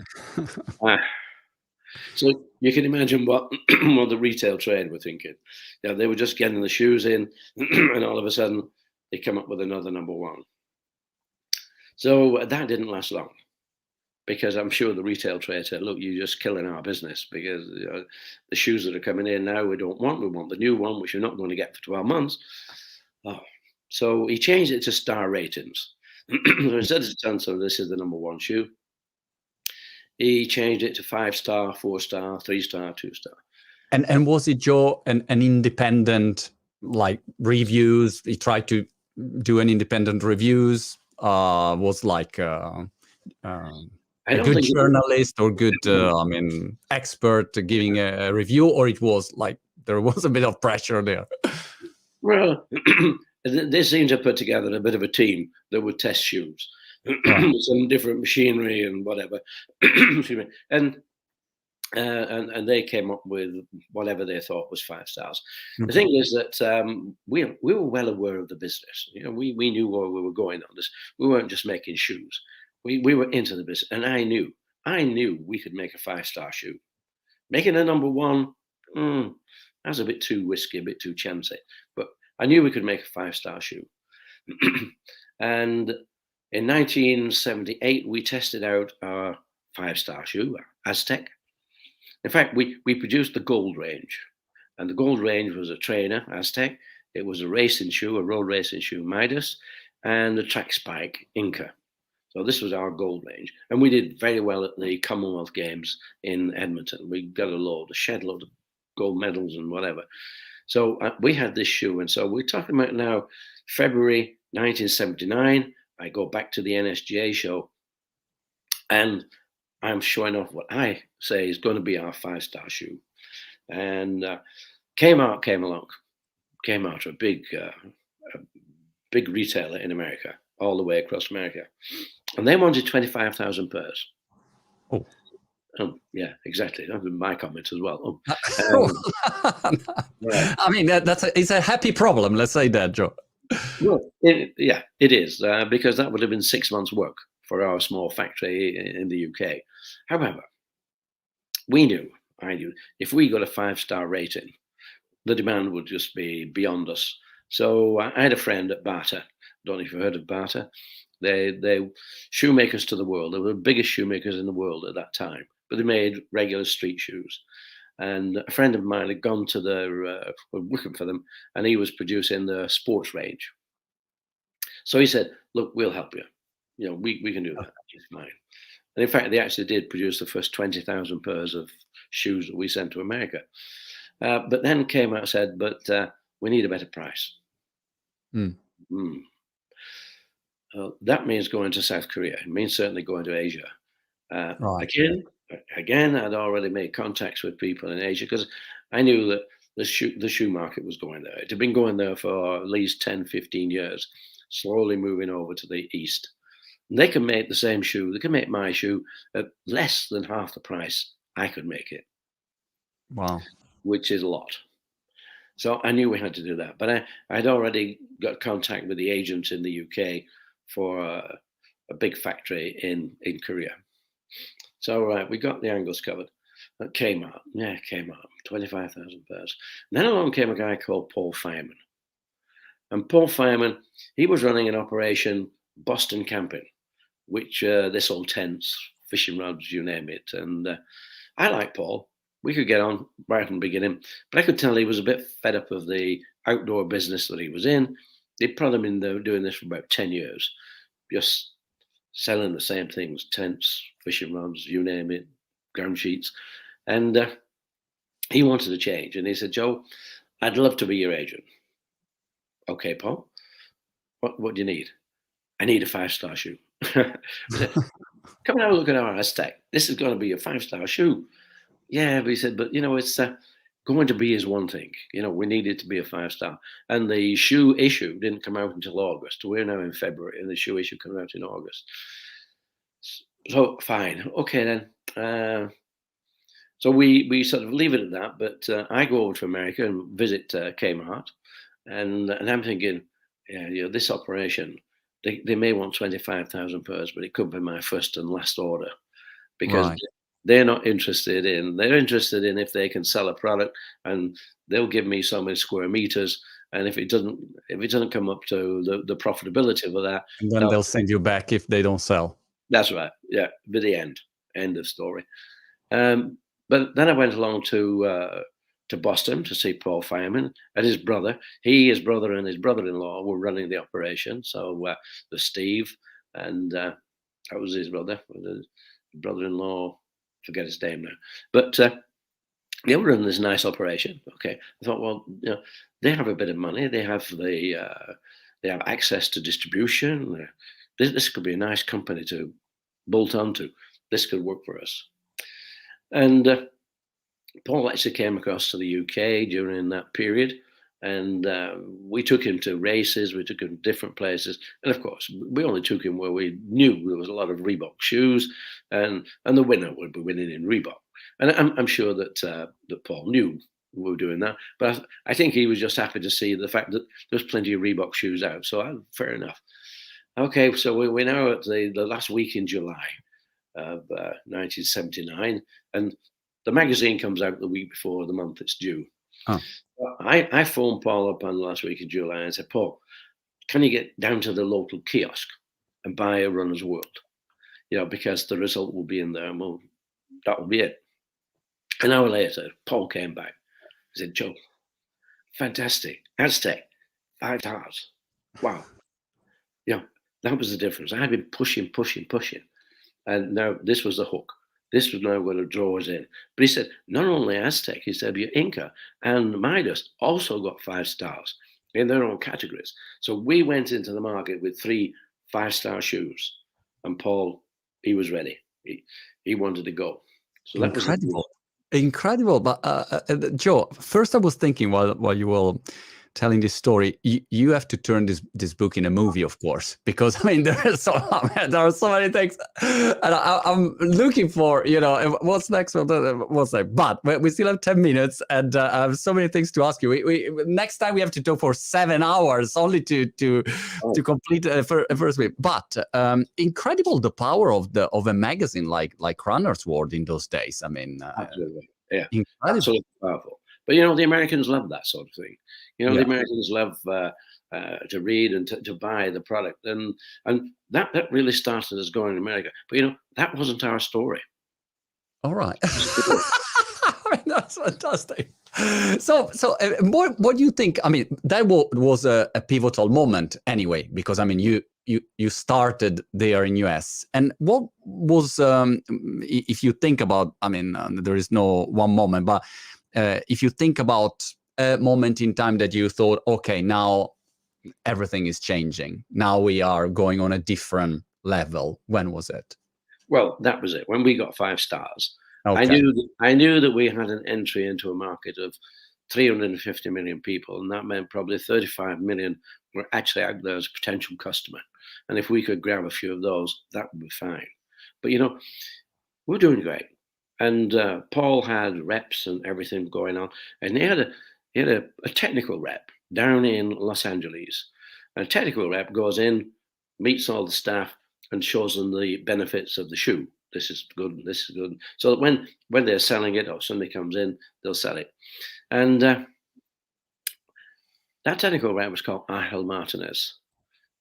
So you can imagine what the retail trade were thinking. Yeah, they were just getting the shoes in, and all of a sudden they come up with another number one. So that didn't last long, because I'm sure the retail trade said, "Look, you're just killing our business because the shoes that are coming in now we don't want. We want the new one, which you're not going to get for 12 months." Oh. So he changed it to star ratings. So instead of telling them this is the number one shoe, he changed it to 5-star, 4-star, 3-star, 2-star. And was it an independent like reviews? He tried to do an independent reviews. Was like a good journalist or good expert giving a review, or it was like there was a bit of pressure there. Well, they seemed to put together a bit of a team that would test shoes, some different machinery and whatever. And they came up with whatever they thought was 5 stars. The thing is that we were well aware of the business. You know, we knew where we were going on this. We weren't just making shoes. We were into the business, and I knew we could make a 5-star shoe. Making a number one, that's a bit too risky, a bit too chancy. But I knew we could make a 5-star shoe. And in 1978, we tested out our 5-star shoe, Aztec. In fact, we produced the gold range, and the gold range was a trainer, Aztec. It was a racing shoe, a road racing shoe, Midas, and a track spike, Inca. So this was our gold range, and we did very well at the Commonwealth Games in Edmonton. We got a shed load of gold medals and whatever. So we had this shoe, and so we're talking about now February 1979. I go back to the NSGA show, and I'm showing off what I say is going to be our 5-star shoe. And Kmart came along. Kmart, a big retailer in America, all the way across America. And they wanted 25,000 pairs. Oh. Yeah, exactly. That was my comment as well. Yeah. I mean, it's a happy problem. Let's say that, Joe. Well, it is, because that would have been 6 months' work for our small factory in the UK. However, I knew, if we got a 5-star rating, the demand would just be beyond us. So I had a friend at Bata. Don't know if you've heard of Bata. They shoemakers to the world. They were the biggest shoemakers in the world at that time, but they made regular street shoes. and a friend of mine had gone to working for them, and he was producing the sports range. So he said, "Look, we'll help you. We can do that. It's fine." And in fact, they actually did produce the first 20,000 pairs of shoes that we sent to America. But then came out and said, "But we need a better price." Mm. Hmm. That means going to South Korea. It means certainly going to Asia. Right. Again, I'd already made contacts with people in Asia because I knew that the shoe market was going there. It had been going there for at least 10, 15 years, slowly moving over to the East. And they can make the same shoe. They can make my shoe at less than half the price I could make it, Wow. which is a lot. So I knew we had to do that. But I'd already got contact with the agents in the UK for a big factory in Korea. So we got the angles covered at Kmart. Yeah, Kmart, 25,000 pairs. And then along came a guy called Paul Fireman. And Paul Fireman, he was running an operation, Boston Camping, which they sold tents, fishing rods, you name it. And I like Paul. We could get on right from the beginning, but I could tell he was a bit fed up of the outdoor business that he was in. He'd probably been doing this for about 10 years, just selling the same things, tents, fishing rods, you name it, ground sheets. And he wanted to change. And he said, "Joe, I'd love to be your agent." "Okay, Paul, what do you need?" "I need a 5-star shoe." I said, "Come and have a look at our Aztec. This is going to be a 5-star shoe." "Yeah," but he said, "but it's going to be is one thing. We need it to be a 5-star." And the shoe issue didn't come out until August. We're now in February, and the shoe issue comes out in August. So fine, okay then. So we sort of leave it at that. But I go over to America and visit Kmart, and I'm thinking, yeah, this operation, they may want 25,000 pairs, but it could be my first and last order because Right. they're not interested in. They're interested in if they can sell a product, and they'll give me so many square meters. And if it doesn't come up to the profitability of that, And then they'll send you back if they don't sell. that's right. Yeah, but the end of story. But then I went along to Boston to see Paul Fireman and his brother. His brother and his brother-in-law were running the operation. So the Steve and that was his brother. The brother-in-law, forget his name now, but they were running this nice operation. Okay, I thought, well, they have a bit of money. They have they have access to distribution. This could be a nice company to bolt onto. This could work for us. And Paul actually came across to the UK during that period, and we took him to races. We took him to different places, and of course, we only took him where we knew there was a lot of Reebok shoes, and the winner would be winning in Reebok. And I'm sure that that Paul knew we were doing that, but I think he was just happy to see the fact that there's plenty of Reebok shoes out. So fair enough. Okay, so we're now at the last week in July of 1979, and the magazine comes out the week before the month it's due. Oh. I phoned Paul up on the last week in July and said, "Paul, can you get down to the local kiosk and buy a Runner's World? Because the result will be in there, and that will be it." An hour later, Paul came back. He said, "Joe, fantastic. Aztec, 5 stars. Wow." That was the difference. I had been pushing. And now this was the hook. This was now going to draw us in. But he said, not only Aztec, he said, your Inca and Midas also got 5 stars in their own categories. So we went into the market with 3 5-star shoes. And Paul, he was ready. He wanted to go. So that was incredible. But Joe, first I was thinking while you were telling this story, you have to turn this book in a movie, of course, because I mean there are so many things, and I'm looking for what's next. What's next? But we still have 10 minutes, and I have so many things to ask you. We next time we have to talk for 7 hours only to complete the first week. But incredible the power of a magazine like Runner's World in those days. I mean, absolutely, yeah, incredible. Absolutely powerful. But the Americans love that sort of thing. The Americans love to read and to buy the product, and that really started us going in America. But that wasn't our story. All right. That's fantastic. So what do you think? I mean, that was a pivotal moment anyway, because I mean, you started there in US, and what was if you think about? I mean, there is no one moment, but if you think about a moment in time that you thought, okay, now everything is changing. Now we are going on a different level. When was it? Well, that was it. When we got 5 stars, Okay. I knew that we had an entry into a market of 350 million people, and that meant probably 35 million were actually out there as a potential customer. And if we could grab a few of those, that would be fine. But we're doing great. And Paul had reps and everything going on, and he had a technical rep down in Los Angeles. And a technical rep goes in, meets all the staff, and shows them the benefits of the shoe. This is good. This is good. So that when they're selling it, or somebody comes in, they'll sell it. And that technical rep was called Angel Martinez,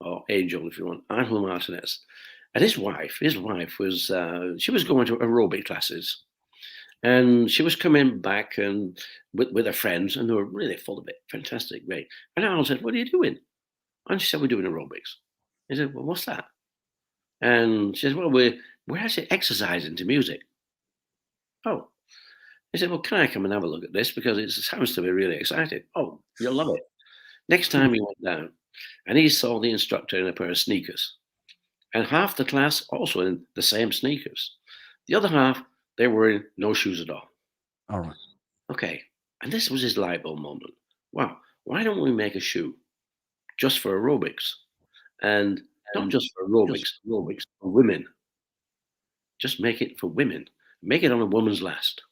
or Angel, if you want, Angel Martinez. And his wife was she was going to aerobic classes, and she was coming back and with her friends, and they were really full of it. Fantastic, great. And I said, "What are you doing?" And she said, "We're doing aerobics." He said, "Well, what's that?" And she said, "Well, we're actually exercising to music." Oh, he said, "Well, can I come and have a look at this, because it sounds to be really exciting." Oh, you'll love it. Next time he went down, and he saw the instructor in a pair of sneakers, and half the class also in the same sneakers. The other half, they were in no shoes at all. All right. Okay, and this was his light bulb moment. Wow, why don't we make a shoe just for aerobics, and not And just for just aerobics for women? Just make it for women. Make it on a woman's last,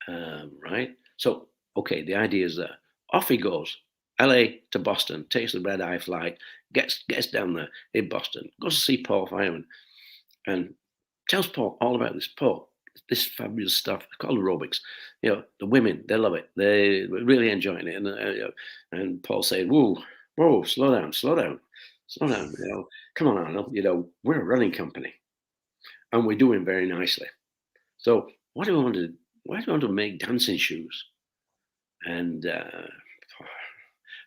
right? So, okay, the idea is there. Off he goes, LA to Boston, takes the red eye flight, gets down there in Boston, goes to see Paul Fireman, and tells Paul all about this. Paul, this fabulous stuff called aerobics. The women, they love it. They were really enjoying it. And Paul said, whoa, slow down. Come on, Arnold. We're a running company, and we're doing very nicely. So what do we want to do? Why do we want to make dancing shoes? And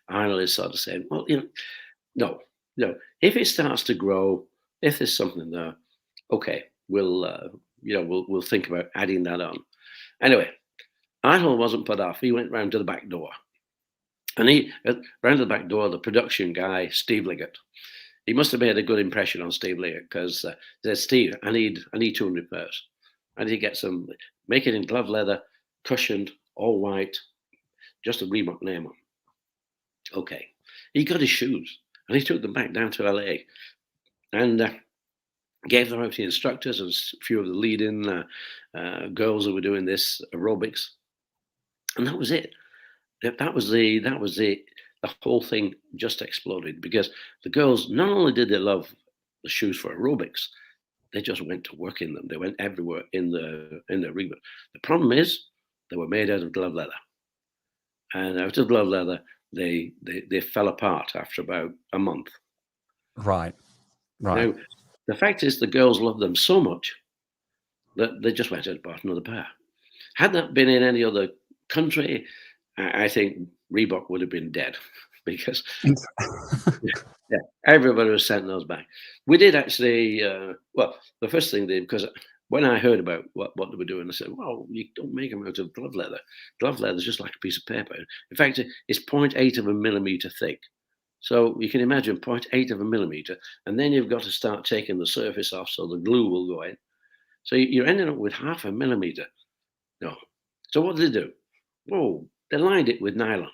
Arnold is sort of saying, well, no. If it starts to grow, if there's something there, okay, we'll think about adding that on. Anyway, Arnold wasn't put off. He went round to the back door, and round to the back door, the production guy, Steve Liggett. He must have made a good impression on Steve Liggett, because he said, "Steve, I need 200 pairs. I need to get some, make it in glove leather, cushioned, all white, just a Reebok name on." Okay. He got his shoes, and he took them back down to LA, and gave them out to the instructors and a few of the leading girls who were doing this aerobics, and that was it. That was the whole thing just exploded, because the girls, not only did they love the shoes for aerobics, they just went to work in them. They went everywhere in the Reebok. The problem is they were made out of glove leather, and out of glove leather they fell apart after about a month. right. Now, the fact is, the girls loved them so much that they just went out and bought another pair. Had that been in any other country, I think Reebok would have been dead, because yeah, everybody was sending those back. We did actually, well, the first thing they did, because when I heard about what they were doing, I said, well, you don't make them out of glove leather. Glove leather is just like a piece of paper. In fact, it's 0.8 of a millimeter thick. So you can imagine 0.8 of a millimeter, and then you've got to start taking the surface off so the glue will go in. So you're ending up with half a millimeter. No. So what did they do? Whoa, they lined it with nylon.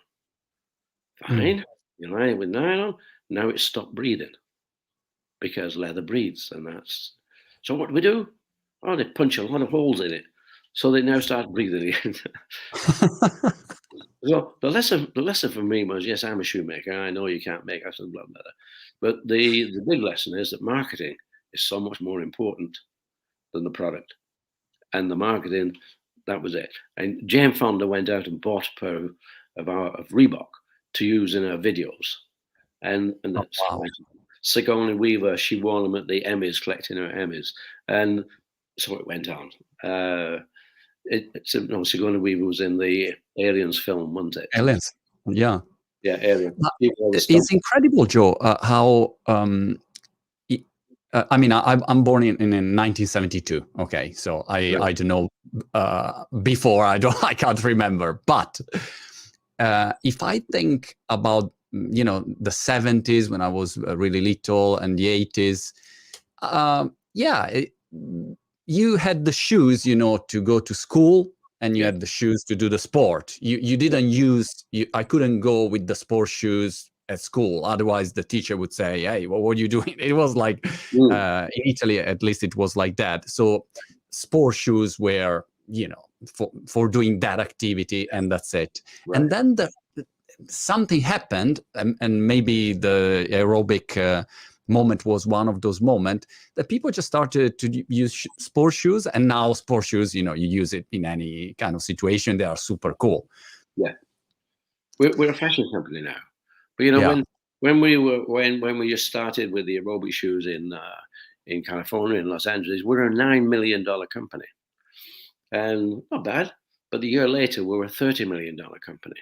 Fine. You line it with nylon. Now it's stopped breathing, because leather breathes, and that's. So what do we do? Oh, they punch a lot of holes in it, so they now start breathing again. So the lesson for me was, yes, I'm a shoemaker. I know you can't make out of blood leather, but the big lesson is that marketing is so much more important than the product. And the marketing, that was it. And Jane Fonda went out and bought a pair of Reebok to use in her videos, and Oh, that's wow. Sigourney Weaver. She wore them at the Emmys, collecting her Emmys, and so it went on. No, Sigourney Weaver was in the Aliens film, wasn't it? Aliens. Yeah. Yeah, Alien. People always It's stump. incredible, Joe, how I mean, I'm born in 1972. Okay, so Right. I don't know before. I can't remember. But if I think about the 70s when I was really little and the 80s, yeah, you had the shoes, to go to school, and you Yeah. had the shoes to do the sport. You didn't use. I couldn't go with the sport shoes at school. Otherwise, the teacher would say, "Hey, what are you doing?" It was like Mm. in Italy, at least, it was like that. So, sport shoes were, for doing that activity, and that's it. Right. And then something happened, and maybe the aerobic moment was one of those moments that people just started to use sport shoes, and now sport shoes, you use it in any kind of situation. They are super cool. Yeah. We're a fashion company now, but Yeah. when we just started with the aerobic shoes in California, in Los Angeles, we're a $9 million company, and not bad. But a year later, we were a $30 million company.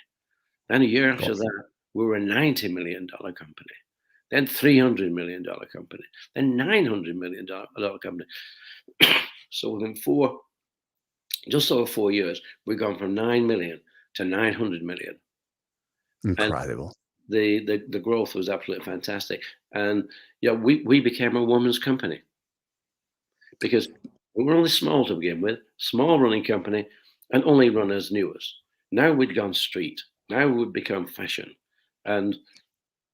Then a year after Gosh. that, we were a $90 million company. Then $300 million company. Then $900 million company. So within just over 4 years, we've gone from 9 million to 900 million. And Incredible. the growth was absolutely fantastic. And yeah, we became a woman's company because we were only small to begin with, small running company, and only runners knew us. Now we'd gone street. Now we'd become fashion, and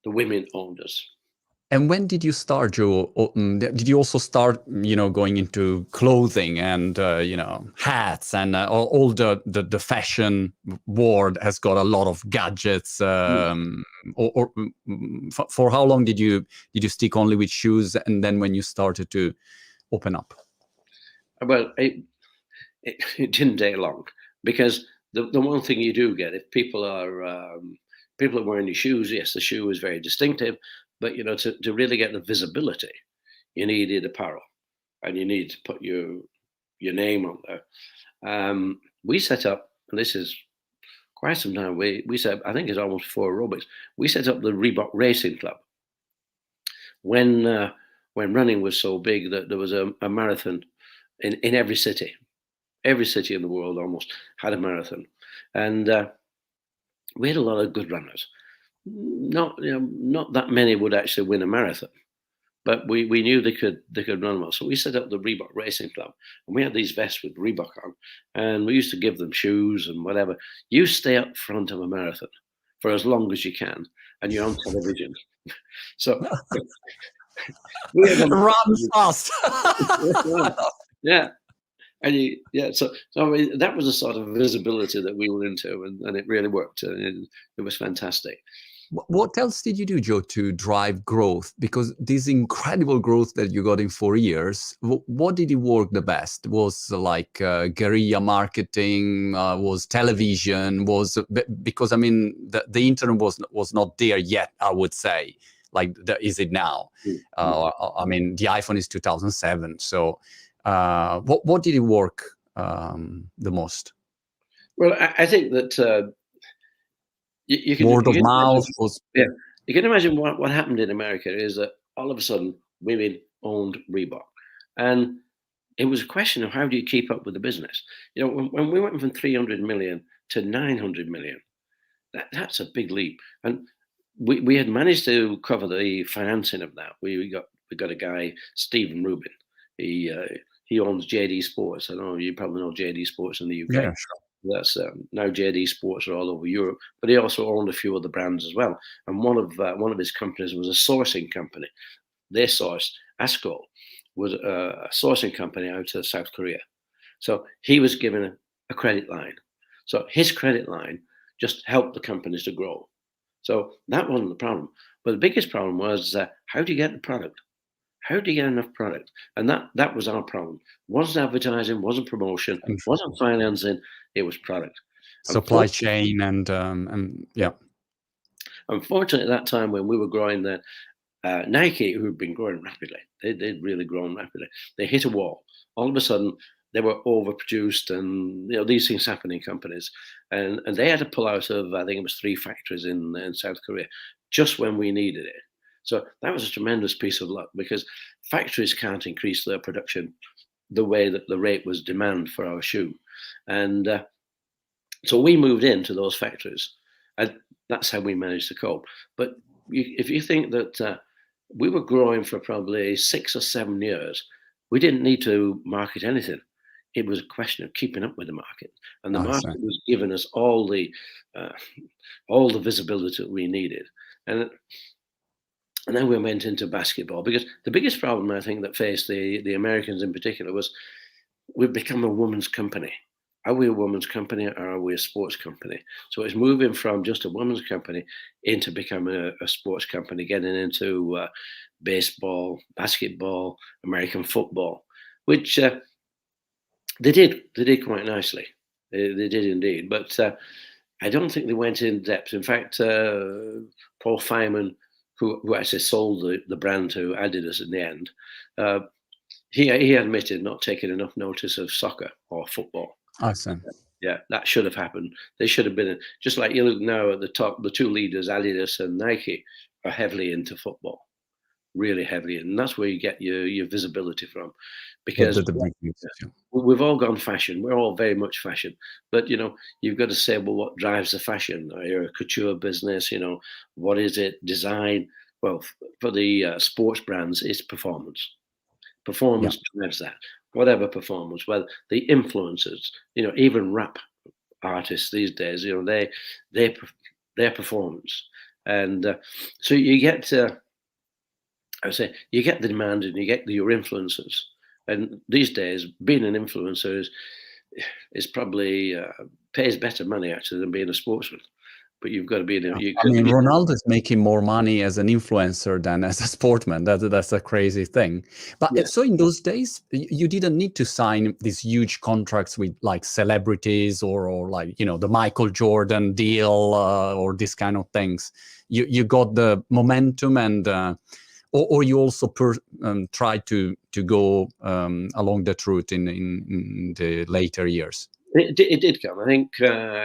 the women owned us. And when did you start, Joe? Did you also start, going into clothing and, hats and all the fashion world has got a lot of gadgets? For how long did you stick only with shoes, and then when you started to open up? Well, it didn't take long because the one thing you do get if people are wearing your shoes, yes, the shoe is very distinctive, but to really get the visibility, you needed apparel and you need to put your name on there. We set up, and this is quite some time. We set, I think it's almost 4 aerobics. We set up the Reebok Racing Club when running was so big that there was a marathon in every city. Every city in the world almost had a marathon, and we had a lot of good runners. Not that many would actually win a marathon, but we knew they could run well. So we set up the Reebok Racing Club, and we had these vests with Reebok on, and we used to give them shoes and whatever. You stay up front of a marathon for as long as you can, and you're on television. So we had Run fast. yeah. So I mean, that was the sort of visibility that we were into, and it really worked. And it was fantastic. What else did you do, Joe, to drive growth? Because this incredible growth that you got in 4 years, what did it work the best? Was like guerrilla marketing? Was television? Because I mean, the internet was not there yet, I would say. Like, is it now? I mean, the iPhone is 2007. So, what did it work the most? Well, I think that you can Word of mouth imagine, was. yeah, you can imagine what happened in America is that all of a sudden women owned Reebok, and it was a question of how do you keep up with the business. When we went from 300 million to 900 million, that's a big leap, and we had managed to cover the financing of that. We got a guy, Stephen Rubin. He owns JD Sports. I know you probably know JD Sports in the UK. Yeah, sure. That's now JD Sports are all over Europe, but he also owned a few other brands as well. And one of his companies was a sourcing company. They sourced ASCO was a sourcing company out of South Korea. So he was given a credit line. So his credit line just helped the companies to grow. So that wasn't the problem. But the biggest problem was how do you get the product? How do you get enough product? And that was our problem. Wasn't advertising, wasn't promotion, wasn't financing. It was product. Supply chain and yeah. Unfortunately, at that time when we were growing, then Nike, who'd been growing rapidly, they'd really grown rapidly. They hit a wall. All of a sudden, they were overproduced, and these things happen in companies, and they had to pull out of, I think it was 3 factories in South Korea just when we needed it. So that was a tremendous piece of luck, because factories can't increase their production the way that the rate was demand for our shoe, and so we moved into those factories, and that's how we managed to cope. But if you think that we were growing for probably 6 or 7 years, we didn't need to market anything. It was a question of keeping up with the market, and the I see. market was giving us all the visibility that we needed. And then we went into basketball, because the biggest problem I think that faced the Americans in particular was we've become a women's company. Are we a women's company, or are we a sports company? So it's moving from just a women's company into becoming a sports company, getting into baseball, basketball, American football, which they did quite nicely. They did indeed, but I don't think they went in depth. In fact, Paul Feynman, who actually sold the brand to Adidas in the end, he admitted not taking enough notice of soccer or football. I see. Yeah, that should have happened. They should have been, just like you look now at the top, the 2 leaders, Adidas and Nike, are heavily into football, really heavily, and that's where you get your visibility from, because The big things, yeah. we've all gone fashion. We're all very much fashion, but you've got to say, well, what drives the fashion? Are you a couture business? What is it? Design? Well, for the sports brands, it's performance. Performance drives that. Whatever performance, well, the influencers, even rap artists these days, their performance, and so you get, I would say, you get the demand and you get your influencers, and these days being an influencer is probably pays better money actually than being a sportsman. But you've got to be in a, I mean, Ronaldo is making more money as an influencer than as a sportman. That's a crazy thing. But so in those days, you didn't need to sign these huge contracts with like celebrities or like the Michael Jordan deal or this kind of things. You got the momentum, and or you also tried to go along that route in the later years. It did come. I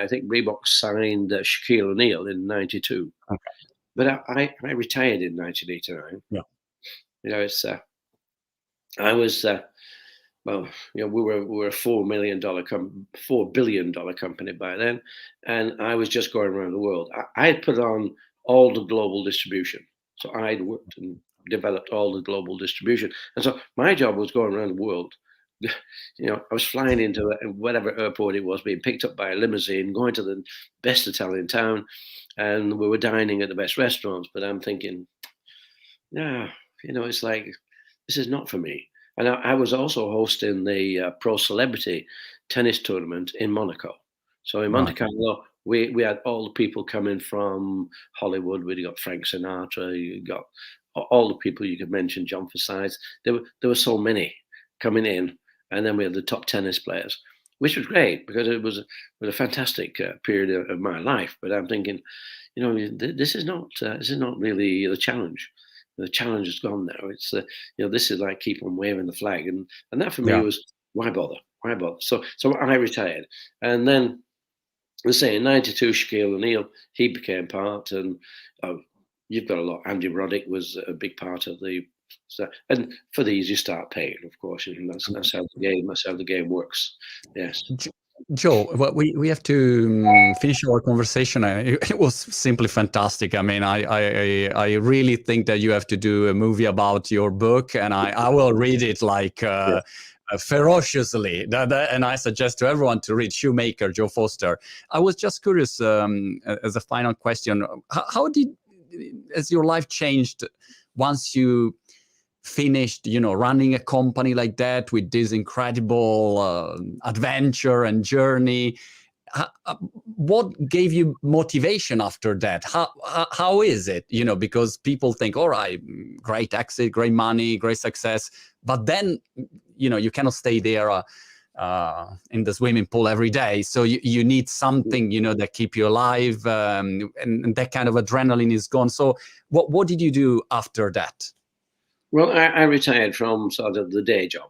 think Reebok signed Shaquille O'Neal in '92, Okay. but I retired in 1989. Yeah. It's I was well, we were a $4 billion company by then, and I was just going around the world. I had put on all the global distribution, so I'd worked and developed all the global distribution, and so my job was going around the world. I was flying into whatever airport it was, being picked up by a limousine, going to the best hotel in town, and we were dining at the best restaurants. But I'm thinking, it's like, this is not for me. And I was also hosting the pro celebrity tennis tournament in Monaco. So in Monte Carlo, we had all the people coming from Hollywood. We got Frank Sinatra. You got all the people you could mention, John Forsyth. There were so many coming in. And then we had the top tennis players, which was great because it was a fantastic period of my life. But I'm thinking, this is not really the challenge. The challenge is gone now. It's this is like keep on waving the flag, and that for me was why bother? Why bother? So I retired, and then let's say in '92, Shaquille O'Neal, he became part, and you've got a lot. Andy Roddick was a big part of the. So, and for these, you start paying, of course, and that's how the game works. Yes. Joe, well, we have to finish our conversation. It was simply fantastic. I mean, I really think that you have to do a movie about your book, and I will read it like ferociously. And I suggest to everyone to read Shoemaker, Joe Foster. I was just curious, as a final question, has your life changed once you finished, running a company like that with this incredible adventure and journey? What gave you motivation after that? How is it? Because people think, all right, great exit, great money, great success, but then you cannot stay there in the swimming pool every day. So you need something that keep you alive, and that kind of adrenaline is gone. So what did you do after that? Well, I retired from sort of the day job,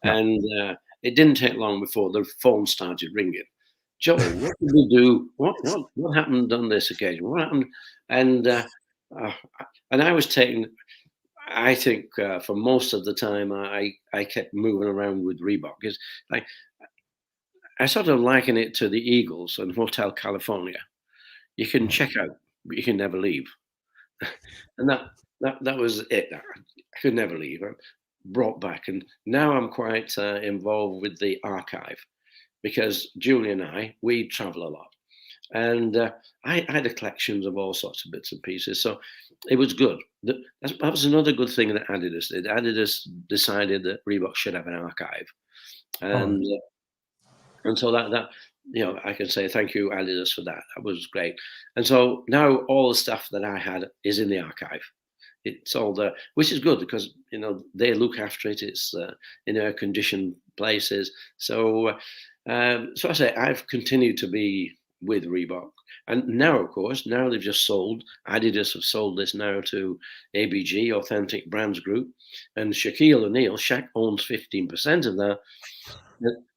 and it didn't take long before the phone started ringing. Joe, what did we do? What happened on this occasion? What happened? And uh, and I was taking. I think for most of the time, I kept moving around with Reebok. It's like I sort of liken it to the Eagles and Hotel California. You can check out, but you can never leave. And that was it. I could never leave. I brought back, and now I'm quite involved with the archive because Julie and we travel a lot, and I had a collections of all sorts of bits and pieces. So it was good. That was another good thing that Adidas did. Adidas decided that Reebok should have an archive, and so that I can say thank you Adidas for that. That was great. And so now all the stuff that I had is in the archive. It's all there, which is good because they look after it. It's in air conditioned places. So so I say I've continued to be with Reebok, and now of course they've just sold. Adidas have sold this now to ABG, Authentic Brands Group, and Shaquille O'Neal, Shaq owns 15% of that.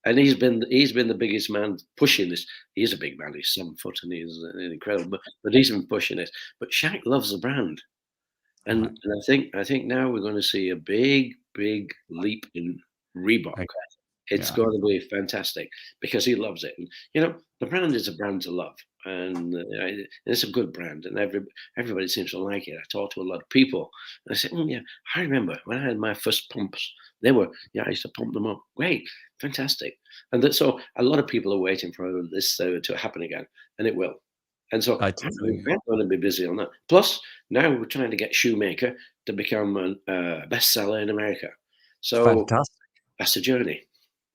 And he's been the biggest man pushing this. He's a big man. He's 7 foot and he's incredible. But he's been pushing it. But Shaq loves the brand, and I think now we're going to see a big leap in Reebok. It's going to be fantastic because he loves it. And the brand is a brand to love, and it's a good brand, and everybody seems to like it. I talk to a lot of people, and I say, yeah, I remember when I had my first pumps. I used to pump them up. Great, fantastic. And so a lot of people are waiting for this to happen again, and it will. And so I'm going to be busy on that. Plus, now we're trying to get Shoemaker to become a bestseller in America. So fantastic. That's the journey.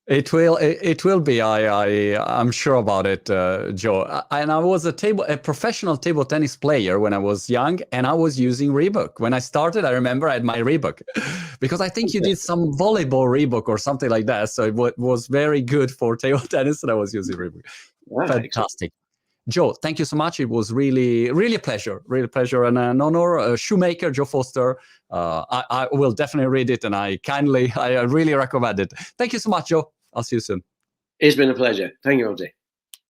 It will be. I'm sure about it, Joe. And I was a professional table tennis player when I was young, and I was using Reebok. When I started, I remember I had my Reebok because I think you did some volleyball Reebok or something like that. So it was very good for table tennis, and I was using Reebok. Fantastic. Joe, thank you so much. It was really a pleasure, and an honor. Shoemaker, Joe Foster. I will definitely read it, and I really recommend it. Thank you so much, Joe. I'll see you soon. It's been a pleasure. Thank you, Jose.